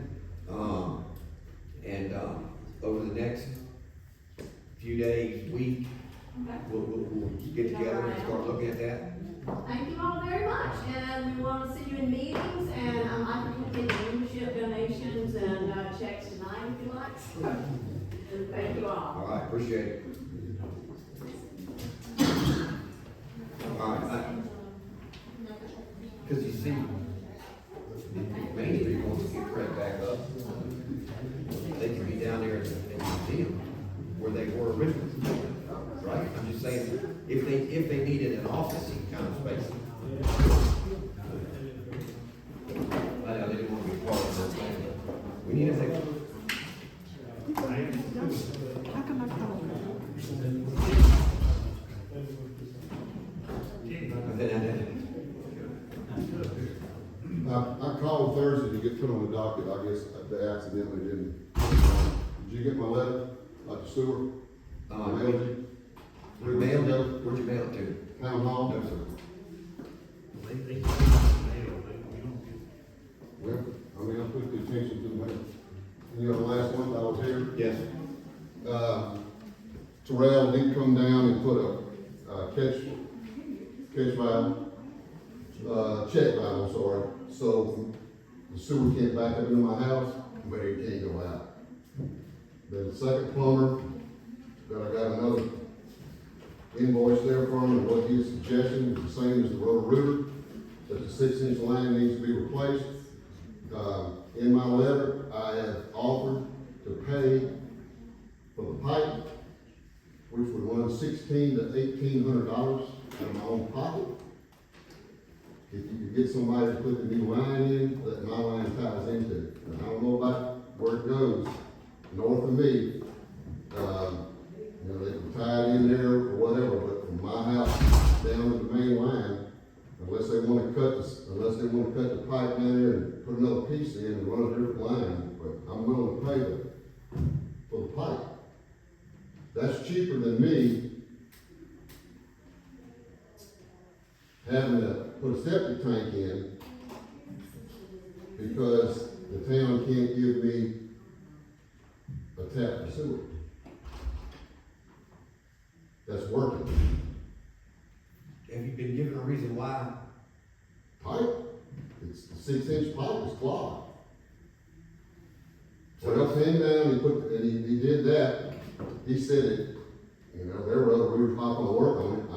Over the next few days, week, Okay. we'll get together and start looking at that. Thank you all very much, and we want to see you in meetings, and I can communicate membership donations and checks tonight if you like. Thank you all. All right, appreciate it. All right, because you see, Main Street wants to get cranked back up. They could be down there in the museum where they were originally, right? I'm just saying, if they needed an office kind of space. I know they didn't want to be part of the thing. We need to take. How come I called? I called Thursday to get put on the docket. I guess they accidentally didn't. Did you get my letter about the sewer? Mailed you? Where'd you mail it to? Town hall? No, sir. Well, I mean, I put the attention to the mail. You know, the last month I was here, Yes. Terrell did come down and put a catch valve, check valve, I'm sorry. So the sewer can't back up into my house, but it can't go out. Then the second plumber, that I got another invoice there from, and what his suggestion is the same as the Rotor River, that the 6-inch line needs to be replaced. In my letter, I have offered to pay for the pipe, which would run $1,600 to $1,800 out of my own pocket. If you could get somebody to put the new line in, that my line ties into. And I don't know about where it goes north of me. You know, they can tie it in there or whatever, but from my house down to the main line, unless they want to cut the pipe down there and put another piece in and run a different line, but I'm willing to pay for the pipe. That's cheaper than me having to put a septic tank in because the town can't give me a tap for sewer. That's working. Have you been given a reason why? Pipe, it's the 6-inch pipe is clogged. So I came down and he did that. He said it, you know, there were other roofs not gonna work on it. I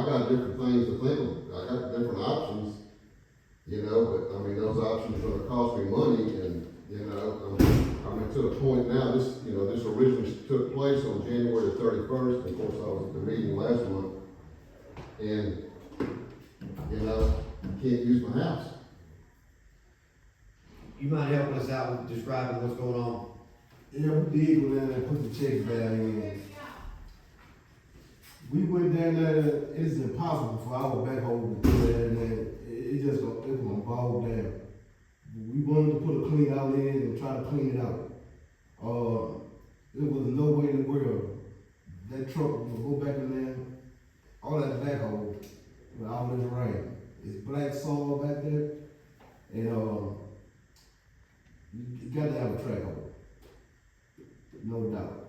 got different things to think of. I got different options, you know, but I mean, those options are gonna cost me money and, you know, I mean, to the point now, this originally took place on January 31st. Of course, I was at the meeting last month. And, you know, can't use my house. you mind helping us out with describing what's going on? Yeah, we did go down there and put the check valve in. We went down there, it's impossible for our backhoe to go down there, it just gonna, it's gonna bog down. We wanted to put a clean out in and try to clean it out. There was no way in the world that truck would go back in there, all that backhoe, with all this rain. It's black soil back there, and, you gotta have a track over it. No doubt.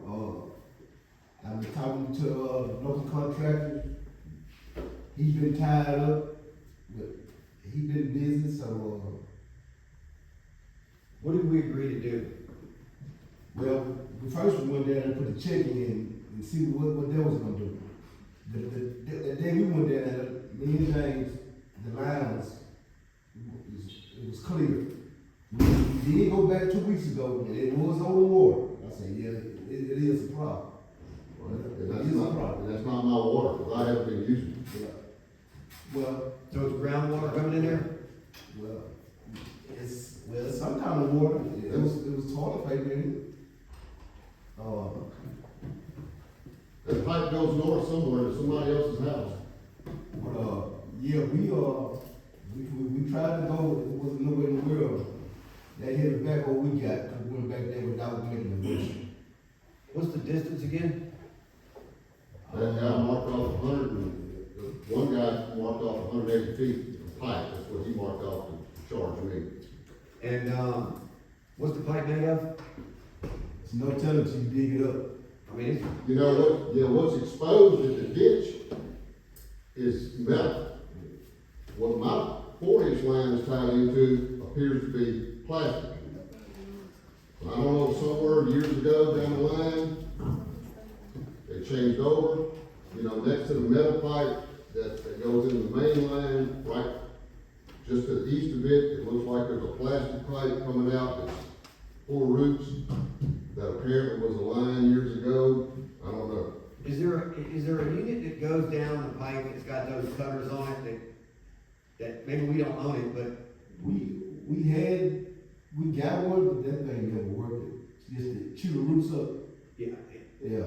I've been talking to, local contractors. He's been tied up, but he been busy, so, What did we agree to do? well, the first we went down and put the check in and see what they was gonna do. The day we went down there, me and James, the lines, it was clear. We did go back 2 weeks ago, and it was over water. I said, yeah, it is a problem. And It is a problem. that's not my water, because I haven't been using it. Yeah. Well, So it's groundwater coming in there? well, it's some kind of water. It was toilet paper in it. That pipe goes north somewhere to somebody else's house. But, yeah, we tried to go, it wasn't nowhere in the world. That hit it back what we got, cause we went back there without making a bush. What's the distance again? That guy marked off 100, and one guy marked off 180 feet of pipe, that's what he marked off to charge me. And, what's the pipe made of? It's no telling till you dig it up. I mean, it's, You know what, what's exposed in the ditch is metal. What my 4-inch line is tied into appears to be plastic. I don't know, somewhere years ago down the line, they changed over, you know, next to the metal pipe that goes into the main line, right just to the east of it, it looks like there's a plastic pipe coming out that's full of roots that apparently was a line years ago. I don't know. is there a unit that goes down the pipe that's got those cutters on it that maybe we don't own it, but We got one, but that thing never worked. It's just to chew the roots up. yeah. Yeah,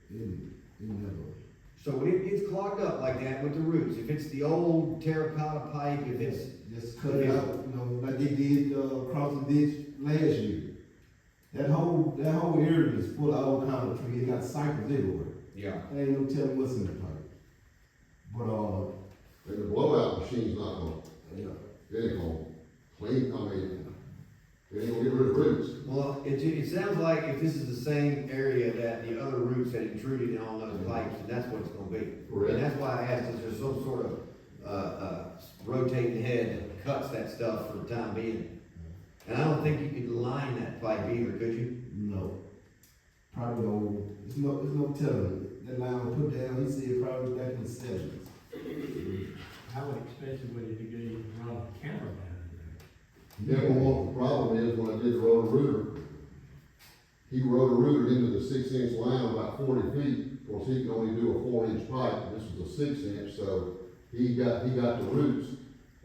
it never. So when it gets clogged up like that with the roots, if it's the old terracotta pipe, if it's, Just cut it out, you know, like they did, across the ditch last year. That whole area is full of all kind of trees, it got cypress everywhere. yeah. There ain't no telling what's in the pipe. But, And the blowout machine's not gonna, yeah. it ain't gonna clean, I mean, it ain't gonna get rid of roots. Well, it sounds like if this is the same area that the other roots had intruded on those pipes, and that's what it's gonna be. Correct. And that's why I asked, is there some sort of, rotating head that cuts that stuff for the time being? And I don't think you could line that pipe either, could you? No. Probably no, it's no telling. That line was put down, he said probably back in the 70s. How expensive would it be to run a camera down in Yeah, well, what the problem is, when I did the rotor-rooter, he rotor-rooted into the 6-inch line about 40 feet. Of course, he can only do a 4-inch pipe, this was a 6-inch, so he got the roots,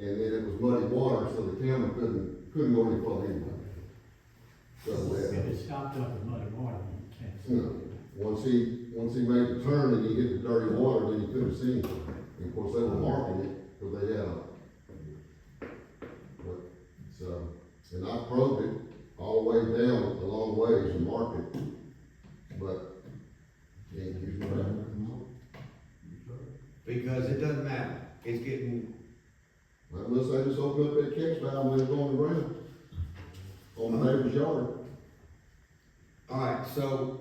and then it was muddy water, so the camera couldn't go any further anyway. So, there? If it stopped up in muddy water, you can't see. you know, once he made the turn and he hit the dirty water, then you couldn't see anything. And of course, they were marking it, because they had and I probed it all the way down a long ways and marked it, but can't use my Because it doesn't matter, it's getting, unless I just open up that catch valve and let it go on the ground, on the neighbor's yard. alright, so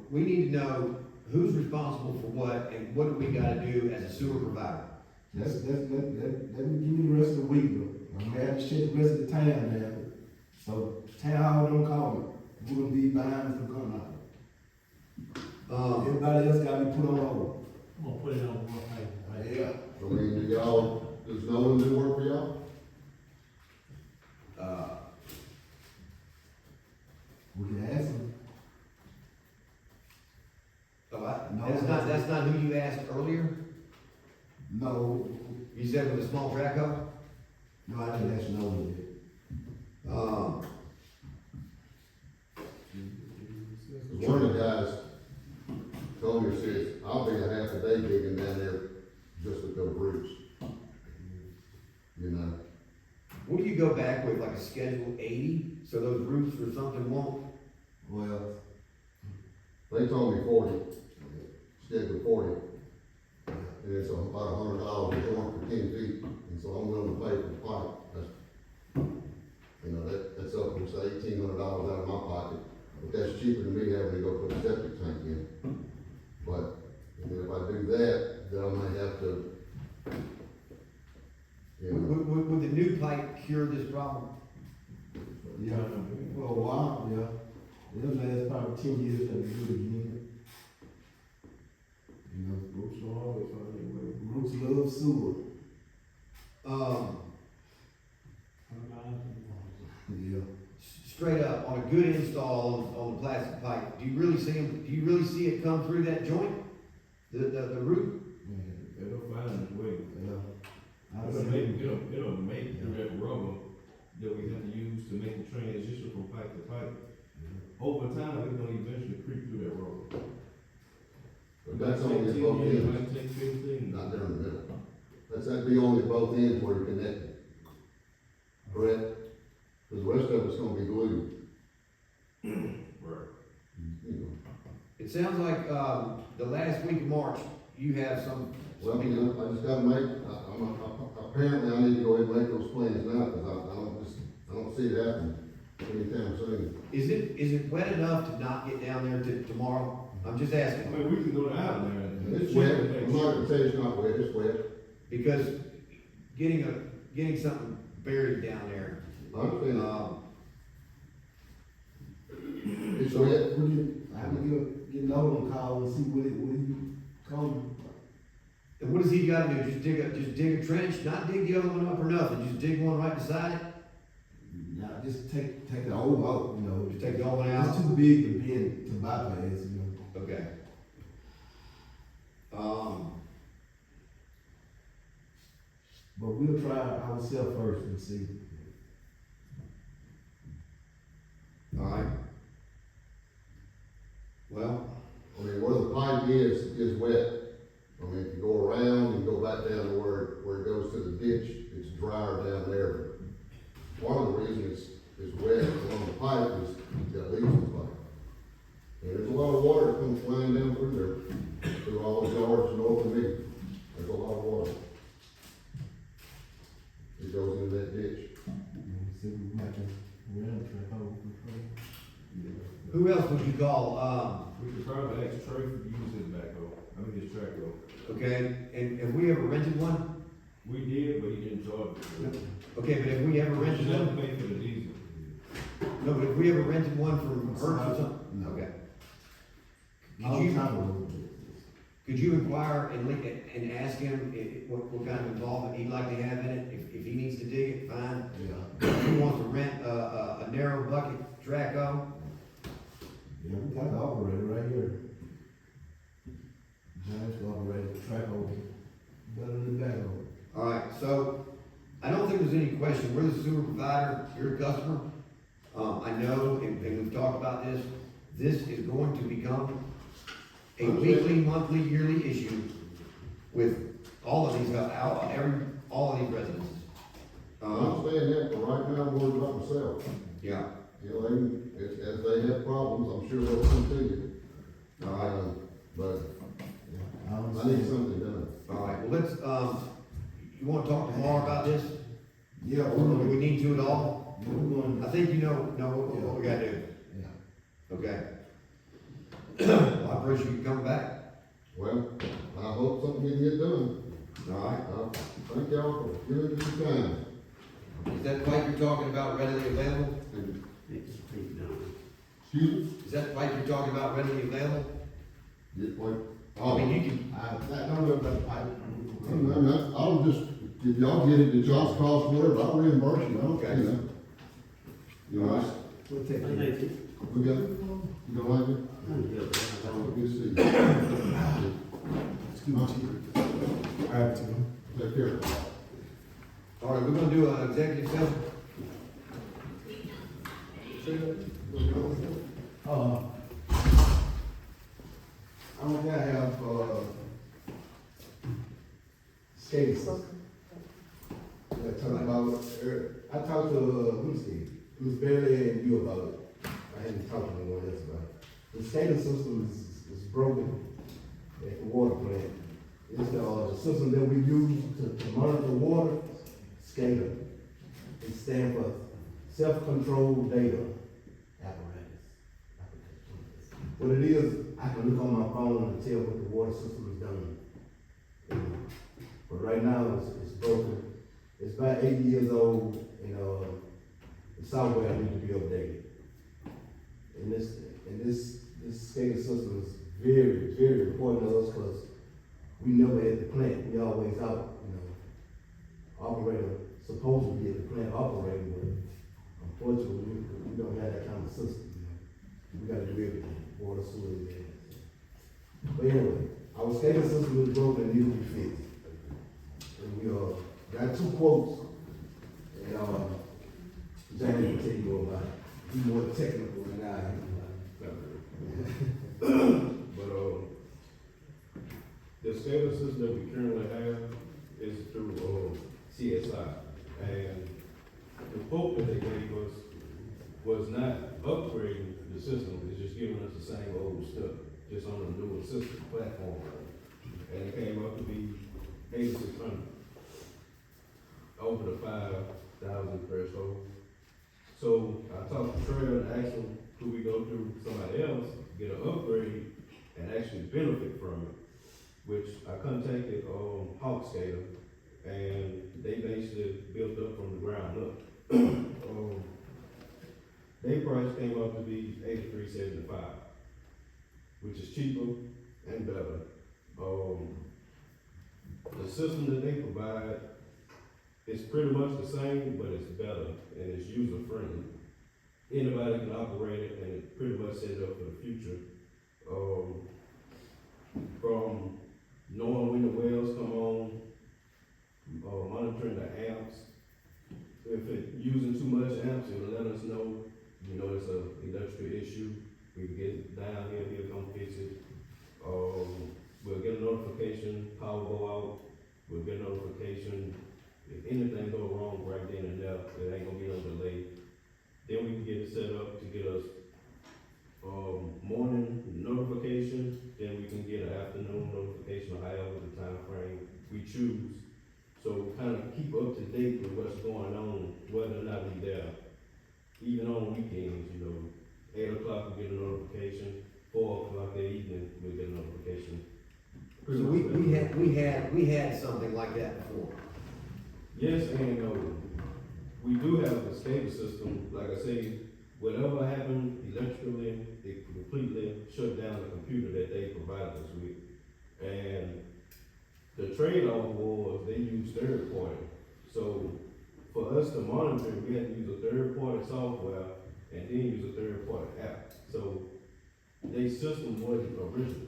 we need to know who's responsible for what and what do we gotta do as a sewer provider. Let me give you the rest of the week, though. I'm gonna have to shut the rest of the town down. So town hall don't call me. We're gonna be behind for gun out. Everybody else gotta be put on hold. I'm gonna put it on one paper. Yeah. I mean, does no one do work for y'all? We can ask them. That's not who you asked earlier? No. You said with a small track hoe? No, I didn't ask no one yet. what do you go back with, like a Schedule 80, so those roofs or something won't? Well, they told me 40, schedule 40. And it's about $100 a joint for 10 feet, and so I'm willing to pay for the pipe. That's up to say $1,800 out of my pocket, but that's cheaper than me having to go put a septic tank in. But, if I do that, then I might have to, Would the new pipe cure this problem? Yeah, for a while, yeah. It'll last probably 10 years till we do it again. Roots are always finding a way. Roots love sewer. Yeah. Straight up, on a good install on the plastic pipe, do you really see it come through that joint? The root? Yeah. It'll find its way. Yeah. It'll make through that rubber that we have to use to make the transition from pipe to pipe. Over time, it's gonna eventually creep through that rubber. but that's only at both It ends, might take 15. not there in the middle. That'd be only at both ends where you're connected. Correct? Because the rest of it's gonna be glued. Right. It sounds like, the last week of March, you have some. Well, I just gotta make, apparently I need to go ahead and make those plans now, because I don't see it happening anytime soon. Is it wet enough to not get down there tomorrow? I'm just I asking, mean, we can go down there and. It's wet, I'm not gonna tell you it's not wet, it's wet. because getting something buried down there, I understand. It's So, wet. I can get Nolan call and see what you call him. and what does he gotta do? Just dig a trench, not dig the other one up or nothing, just dig one right beside it? Now, just take the old out, Just take the old one It's out? too big to bend, to bypass, Okay. But we'll try ourselves first and see. All right. Well, I mean, where the pipe is wet. I mean, if you go around and go back down to where it goes to the ditch, it's drier down there. One of the reasons it's wet on the pipe is it's got leaks in the pipe. And there's a lot of water that comes flying down through there, through all the yards north of me. There's a lot of water. It goes into that ditch. See, we might just run track over. who else would you call? We could probably ask Trey for use his backhoe, his track Okay, and have we ever rented one? We did, but he didn't charge us. Okay, but have we ever rented Never one? paid for the diesel. No, but have we ever rented one from Hertz or something? No. Okay. All Could you inquire and ask him what kind of involvement he'd like to have in it? If he needs to dig it, fine. Yeah. If he wants to rent a narrow bucket track hole, Yeah, we got the operator right here. James will operate the track over, better than the backhoe. all right, so I don't think there's any question, we're the sewer provider, you're a customer. I know, and we've talked about this is going to become a weekly, monthly, yearly issue with all of these, all of these residences. I understand that, but right now I'm worried about myself. Yeah, As they have problems, I'm sure they'll come to you. all right, But I don't I need something done. all right, well, let's, you wanna talk tomorrow about this? Yeah, Or do we need to at all? we're going, I think you know what we gotta do, yeah. okay? Well, I appreciate you coming back, Well, I hope something can get done. all right? Thank y'all for giving me some time. Is that pipe you're talking about readily available? Excuse me? Is that pipe you're talking about readily available? Get what? I mean, you can, I don't know about the pipe. I'll just, if y'all get it, the job's cost whatever, I'll reimburse you, I don't, Okay. You know, We'll take it. we got, you don't like it? Good to see you. Excuse me. I have to. Take care. all right, we're gonna do an executive session. I don't think I have, skating. I talked about, talked to, who's Bailey and you about it. I hadn't talked to anyone else about it. The SCADA system is broken at the water plant. It's the system that we use to monitor water, SCADA. It stands for Self-Controlled Data Apparatus. What it is, I can look on my phone and tell what the water system is doing. But right now, it's broken. It's about 8 years old, and the software needs to be updated. And this SCADA system is very, very important to us because we never at the plant. We always out, operator supposed to be at the plant operating, but unfortunately, we don't have that kind of system. We gotta do everything, water, sewer, and gas. But anyway, our SCADA system is broken and needs to be fixed. And we got 2 quotes, and Jamie will tell you more about it. He's more technical than I am. But, the SCADA system that we currently have is through, CSI. And the quote that they gave us was not upgrading the system, it's just giving us the same old stuff, just on a newer system platform. And it came up to be 8,600, over the 5,000 threshold. So I talked to Trey and asked him, could we go through somebody else, get an upgrade, and actually benefit from it? Which I contacted Hawk SCADA, and they basically built up from the ground up. Their price came up to be $83.75, which is cheaper and better. The system that they provide is pretty much the same, but it's better and it's user friendly. Anybody can operate it, and it pretty much set it up for the future. From knowing when the wells come on, monitoring the amps. If it's using too much amps, it'll let us know, it's an electrical issue. We can get down here, he'll come fix it. We'll get a notification, power go out, we'll get a notification. If anything go wrong right then and there, it ain't gonna be no delay. Then we can get it set up to get us morning notification, then we can get an afternoon notification, or however the time frame we choose. So kind of keep up to date with what's going on, whether or not we there. Even on weekends, 8 o'clock we get a notification, 4 o'clock that evening we get a notification. So we had something like that before. Yes and no. We do have a SCADA system, like I say, whatever happened electrically, it completely shut down the computer that they provided us with. And the trade-off was they used third party. So for us to monitor, we had to use a third party software and then use a third party app. So their system wasn't original.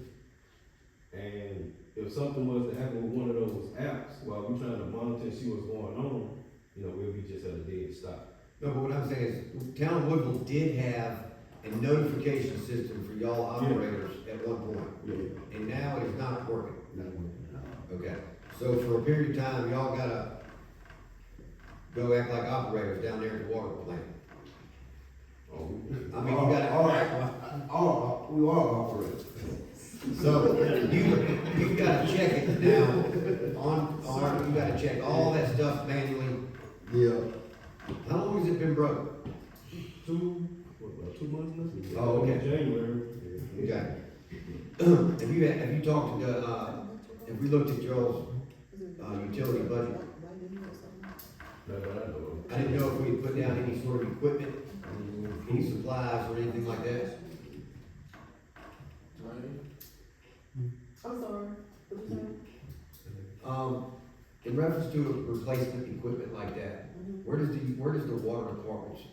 And if something was to happen with one of those apps while we're trying to monitor and see what's going on, we'll be just at a dead stop. No, but what I'm saying is, Town of Woodville did have a notification system for y'all operators at one point. Yeah. And now it is not working. Okay, so for a period of time, y'all gotta go act like operators down there at the water plant. I mean, you gotta. We are operators. So, you gotta check it now, you gotta check all that stuff manually. Yeah. How long has it been broke? 2 months now? Oh, okay. January. Okay. Have you talked to, have we looked at y'all's, utility budget? That's what I know. I didn't know if we had put down any sort of equipment, any supplies or anything like that. I'm sorry, what you saying? In reference to replacement equipment like that, where does the water department's,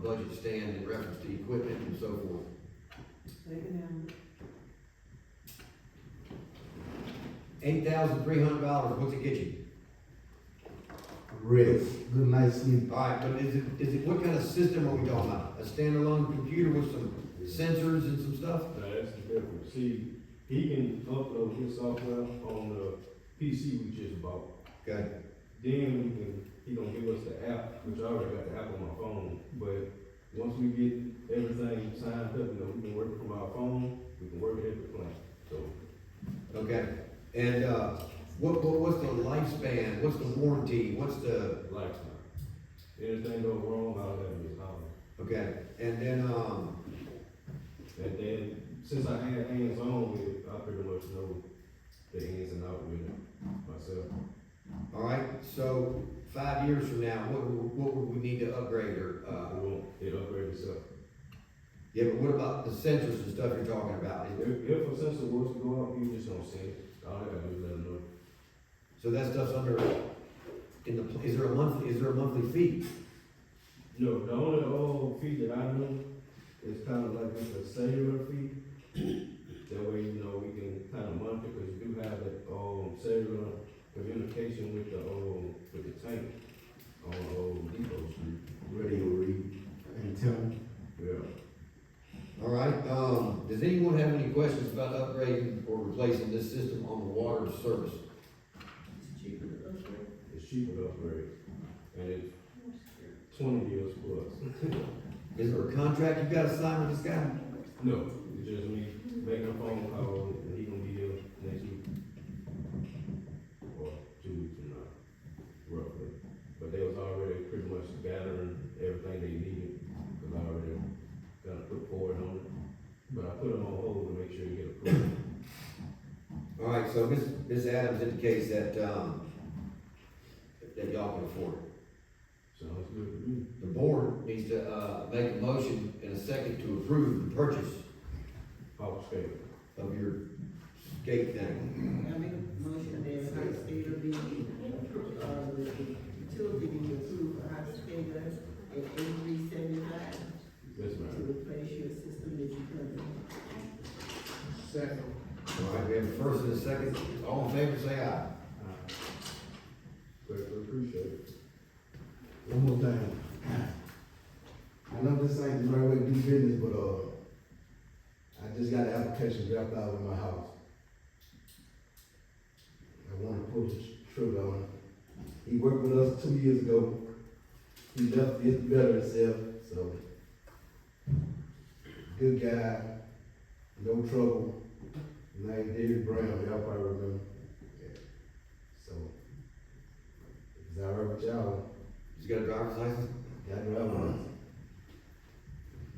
budget stand in reference to equipment and so forth? They can handle it. $8,300, what's it get you? Rest, good night's sleep. Alright, but is it, what kind of system are we talking about? A standalone computer with some sensors and some stuff? No, that's the difference. See, he can upload his software on the PC we just bought. Okay. Then we can he gonna give us the app, which I already got the app on my phone, but once we get everything signed up, you know, we can work it from our phone, we can work it at the plant, so. Okay, and, what's the lifespan, what's the warranty, what's the, Lifetime. Anything go wrong, I'll have this holler. okay, and then, And then, since I had hands-on with it, I pretty much know the ins and outs with it myself. all right, so 5 years from now, what would we need to upgrade or, It upgraded itself. yeah, but what about the sensors and stuff you're talking about? If a sensor was to go out, you just don't see it. All I gotta do is let them know. So that stuff's under, is there a monthly fee? No, the only fee that I know is kind of like just a cellular fee. That way, you know, we can kind of monitor, because you do have that, cellular communication with the tank on, Depot Street. Radio read, antenna. Yeah. All right, does anyone have any questions about upgrading or replacing this system on the water service? It's cheaper to upgrade. It's cheaper to upgrade, and it's 20 years plus. Is there a contract you gotta sign with this guy? No, it's just me making a phone call, and he gonna be here next week. Or 2 weeks from now, roughly. But they was already pretty much gathering everything they needed, because I already kind of put forward on it. But I put them on hold to make sure you get approved. All right, so Ms. Adams indicates that, that y'all can afford it. Sounds good to me. The board needs to, make a motion in a second to approve the purchase Power scale. of your skate thing. I make a motion that high skater be, the utility be approved for high skater at $83.75 Yes, to ma'am. replace your system that you currently have. Second. All right, we have a first and a second. All in favor, say aye. Greatly appreciate it. One more thing. I know this ain't the right way to do business, but, I just got the application dropped out of my house. I wanna pull the trigger on it. He worked with us 2 years ago. He left his better himself, so. Good guy, no trouble. Name David Brown, y'all probably remember. Yeah. So, if it's all right with y'all, He's got a driver's license? got a driver's license.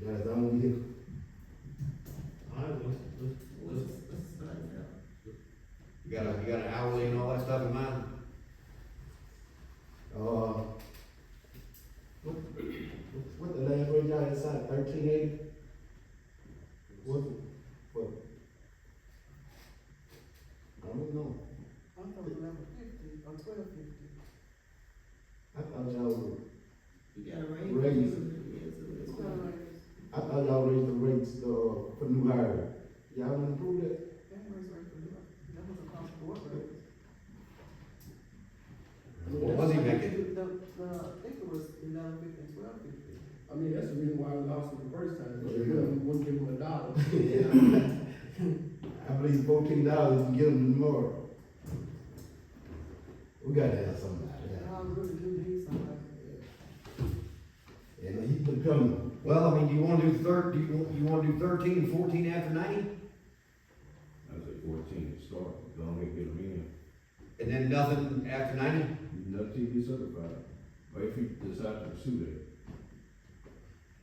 Got his own vehicle. What's the size of it? You got an hourly and all that stuff in mind? What the last wage y'all decided, 1380? What? I don't know. I thought it was 1150 or 1250. I thought y'all were, You got a range? Raise. Yeah, so it's It's gonna raise. I thought y'all raised the rates, for new hire. Y'all wanna improve that? That was right for that. That was across the board raise. What was he making? I think it was 1150 and 1250. I mean, that's the reason why we lost it the first time, because Yeah. we wouldn't give them $1. I believe $14, you can get them tomorrow. We gotta have something out of that. I really do need something. And he's been coming. Well, I mean, do you wanna do you wanna do 13 and 14 after 90? I say 14 to start, don't make it a million. And then nothing after 90? Nothing till you get certified, or if you decide to pursue that.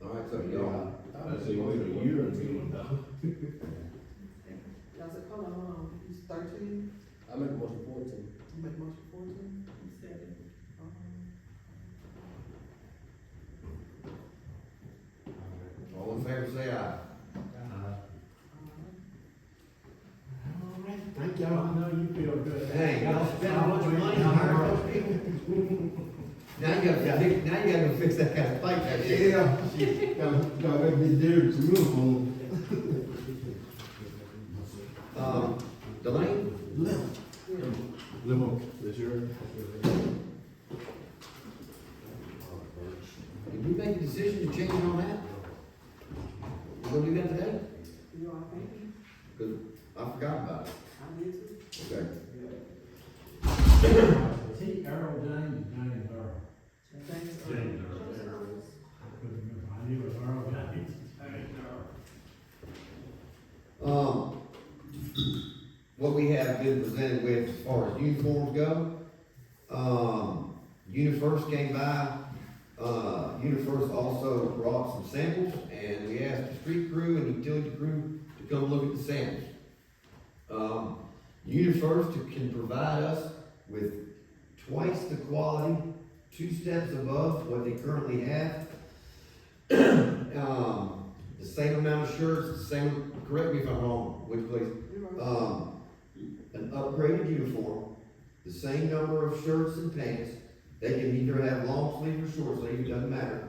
All right, so y'all, I say wait a year and $1 million. Y'all said, hold on, he's 13, I make a motion 14. you make motion 14? Second. all in favor, say aye. Thank y'all, I know you feel good. Dang, y'all spent a bunch of money on hiring those people. Now you gotta go fix that kind of fight that shit. Yeah. Gotta make me do some uniform. Delane? Limo, this year? Did we make a decision to change on that? You gonna do that today? You all thinking? Cause I forgot about it. I need to. Okay. T. Earl James and James Earl. James Earl. I knew it was Earl, but I didn't. What we have been presented with as far as uniforms go, UniFirst came by, UniFirst also brought some samples, and we asked the street crew and utility crew to come look at the samples. UniFirst can provide us with twice the quality, 2 steps above what they currently have. The same amount of shirts, the same, correct me if I'm wrong, which please, an upgraded uniform, the same number of shirts and pants. They can either have long sleeve or short sleeve, it doesn't matter.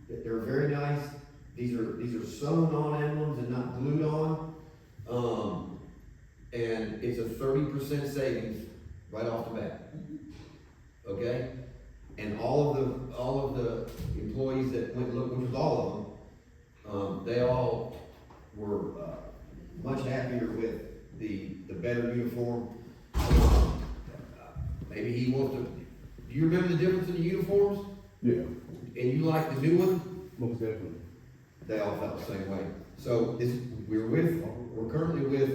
They're very nice. These are sewn on emblems and not glued on. And it's a 30% savings right off the bat. Okay? And all of the employees that went look, which was all of them, they all were much happier with the better uniform. Maybe he wants to. Do you remember the difference in the uniforms? Yeah. And you like the new one? Most definitely. They all felt the same way. So this, we're currently with,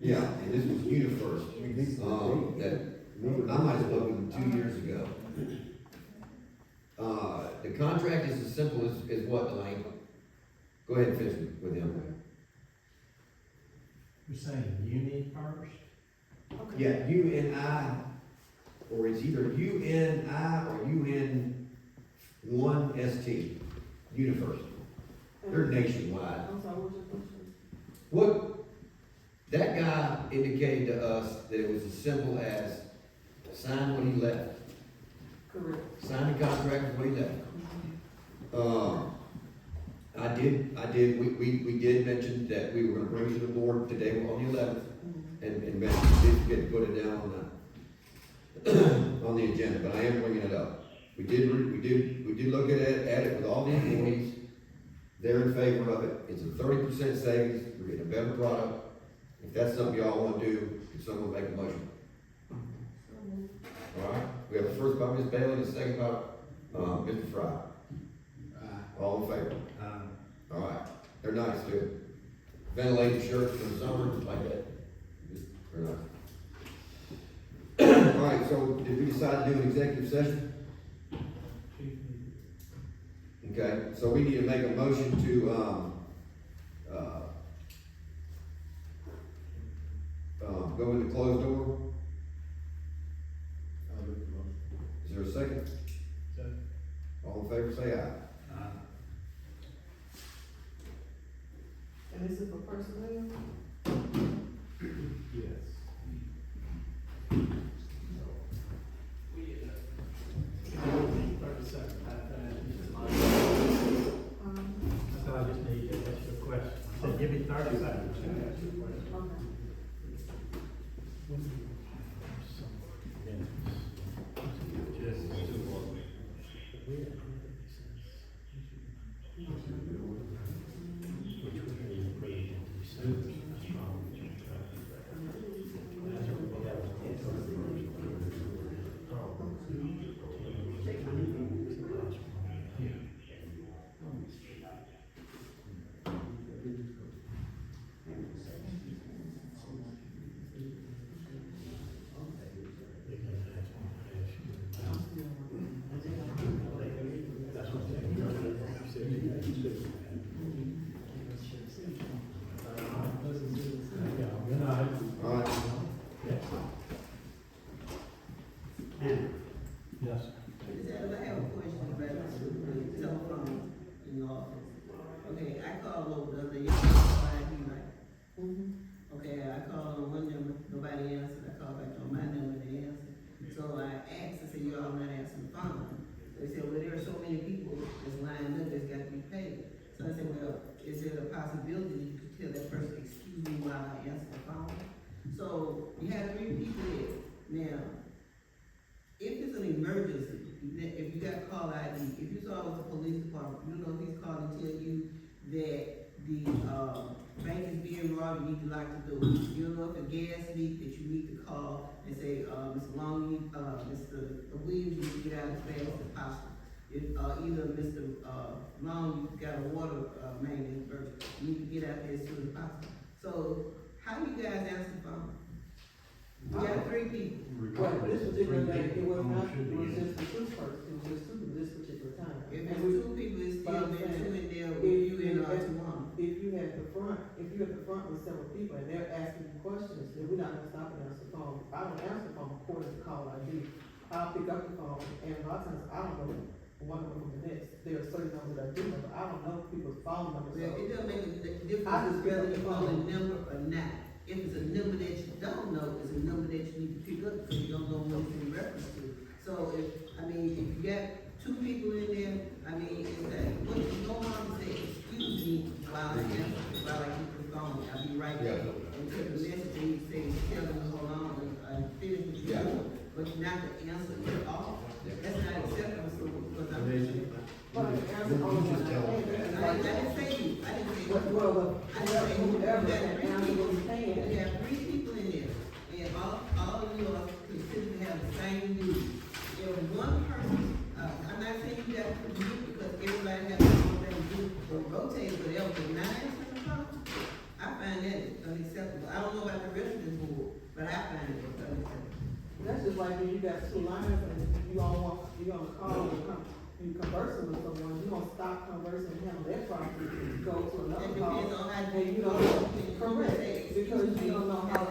yeah, and this was UniFirst. That I might have spoken 2 years ago. The contract is as simple as what, Elaine? Go ahead and finish with him. You're saying uni first? Yeah, UNI, or it's either UNI or UN1ST, UniFirst. They're nationwide. I'm sorry, what's your question? What, that guy indicated to us that it was as simple as sign what he left. Correct. Sign the contract with what he left. We did mention that we were gonna bring it to the board today on the 11th, and did forget to put it down on the agenda, but I am bringing it up. We did look at it with all the employees. They're in favor of it. It's a 30% savings. We're getting a better product. If that's something y'all wanna do, can someone make a motion? All right, we have a first by Ms. Bailey and a second by, Mr. Fry. All in favor? All right, they're nice too. Ventilated shirts for the summer, like that. They're nice. All right, so did we decide to do an executive session? Okay, so we need to make a motion to, go into closed door. Is there a second? All in favor, say aye. And this is for personnel? Yes. So I just need to ask you a question. I said, give me 30 seconds to ask you a question. Yes. I have a question about the telephone in the office. Okay, I called over the other day, okay, I called on one number, nobody answered, I called back on my number, they answered. So I asked, I said, y'all not answering the phone. They said, well, there are so many people that's lined up, that's got to be paid. So I said, well, is there a possibility you could tell that person, excuse me while I answer the phone? So you have 3 people there. Now, if it's an emergency, if you got call ID, if you saw it with the police department, you know he's calling to tell you that the bank is being robbed, you need to lock the door. You know, if a gas leak, that you need to call and say, Mr. Long, Mr. Williams, you need to get out as fast as possible. If, either Mr. Long, you got a water, main in burst, you need to get out there as soon as possible. So, how you guys answer the phone? We got 3 people. Well, this particular day, it was not, it was just the two person, it was just two this particular time. If it's 2 people, it's still there, 2 in there with you and, tomorrow. If you at the front with several people and they're asking you questions, then we're not gonna stop and answer the phone. I don't answer the phone according to call ID. I'll pick up the phone, and a lot of times, I don't know one number from the next. There are certain numbers that I do know, but I don't know people's phone numbers. Well, it doesn't make a difference I just whether get you the call a phone. number or not. If it's a number that you don't know, it's a number that you need to pick up, because you don't know what it's in reference to. So if you got 2 people in there, it's like, what you go on and say, excuse me, while I get the phone, I'll be right back. And take a message and you say, tell them to hold on and finish what you're doing, but not to answer it all. That's not acceptable, so, because I'm. But the answer on the I didn't say you, I didn't say you. Well, I didn't say you. whoever You got can 3 answer people. what you can. You got 3 people in there, and all of you are considered to have the same duty. If one person, I'm not saying you got to do it because everybody has their own thing to do, or rotate, or whatever, but not answering the phone, I find that unacceptable. I don't know about the rest of this board, but I find it unacceptable. That's just like when you got 2 lines and you on call and you conversing with someone, you don't stop conversing and handle their problem, you go to another It call. depends on how And you you don't, go. correct, because you don't know how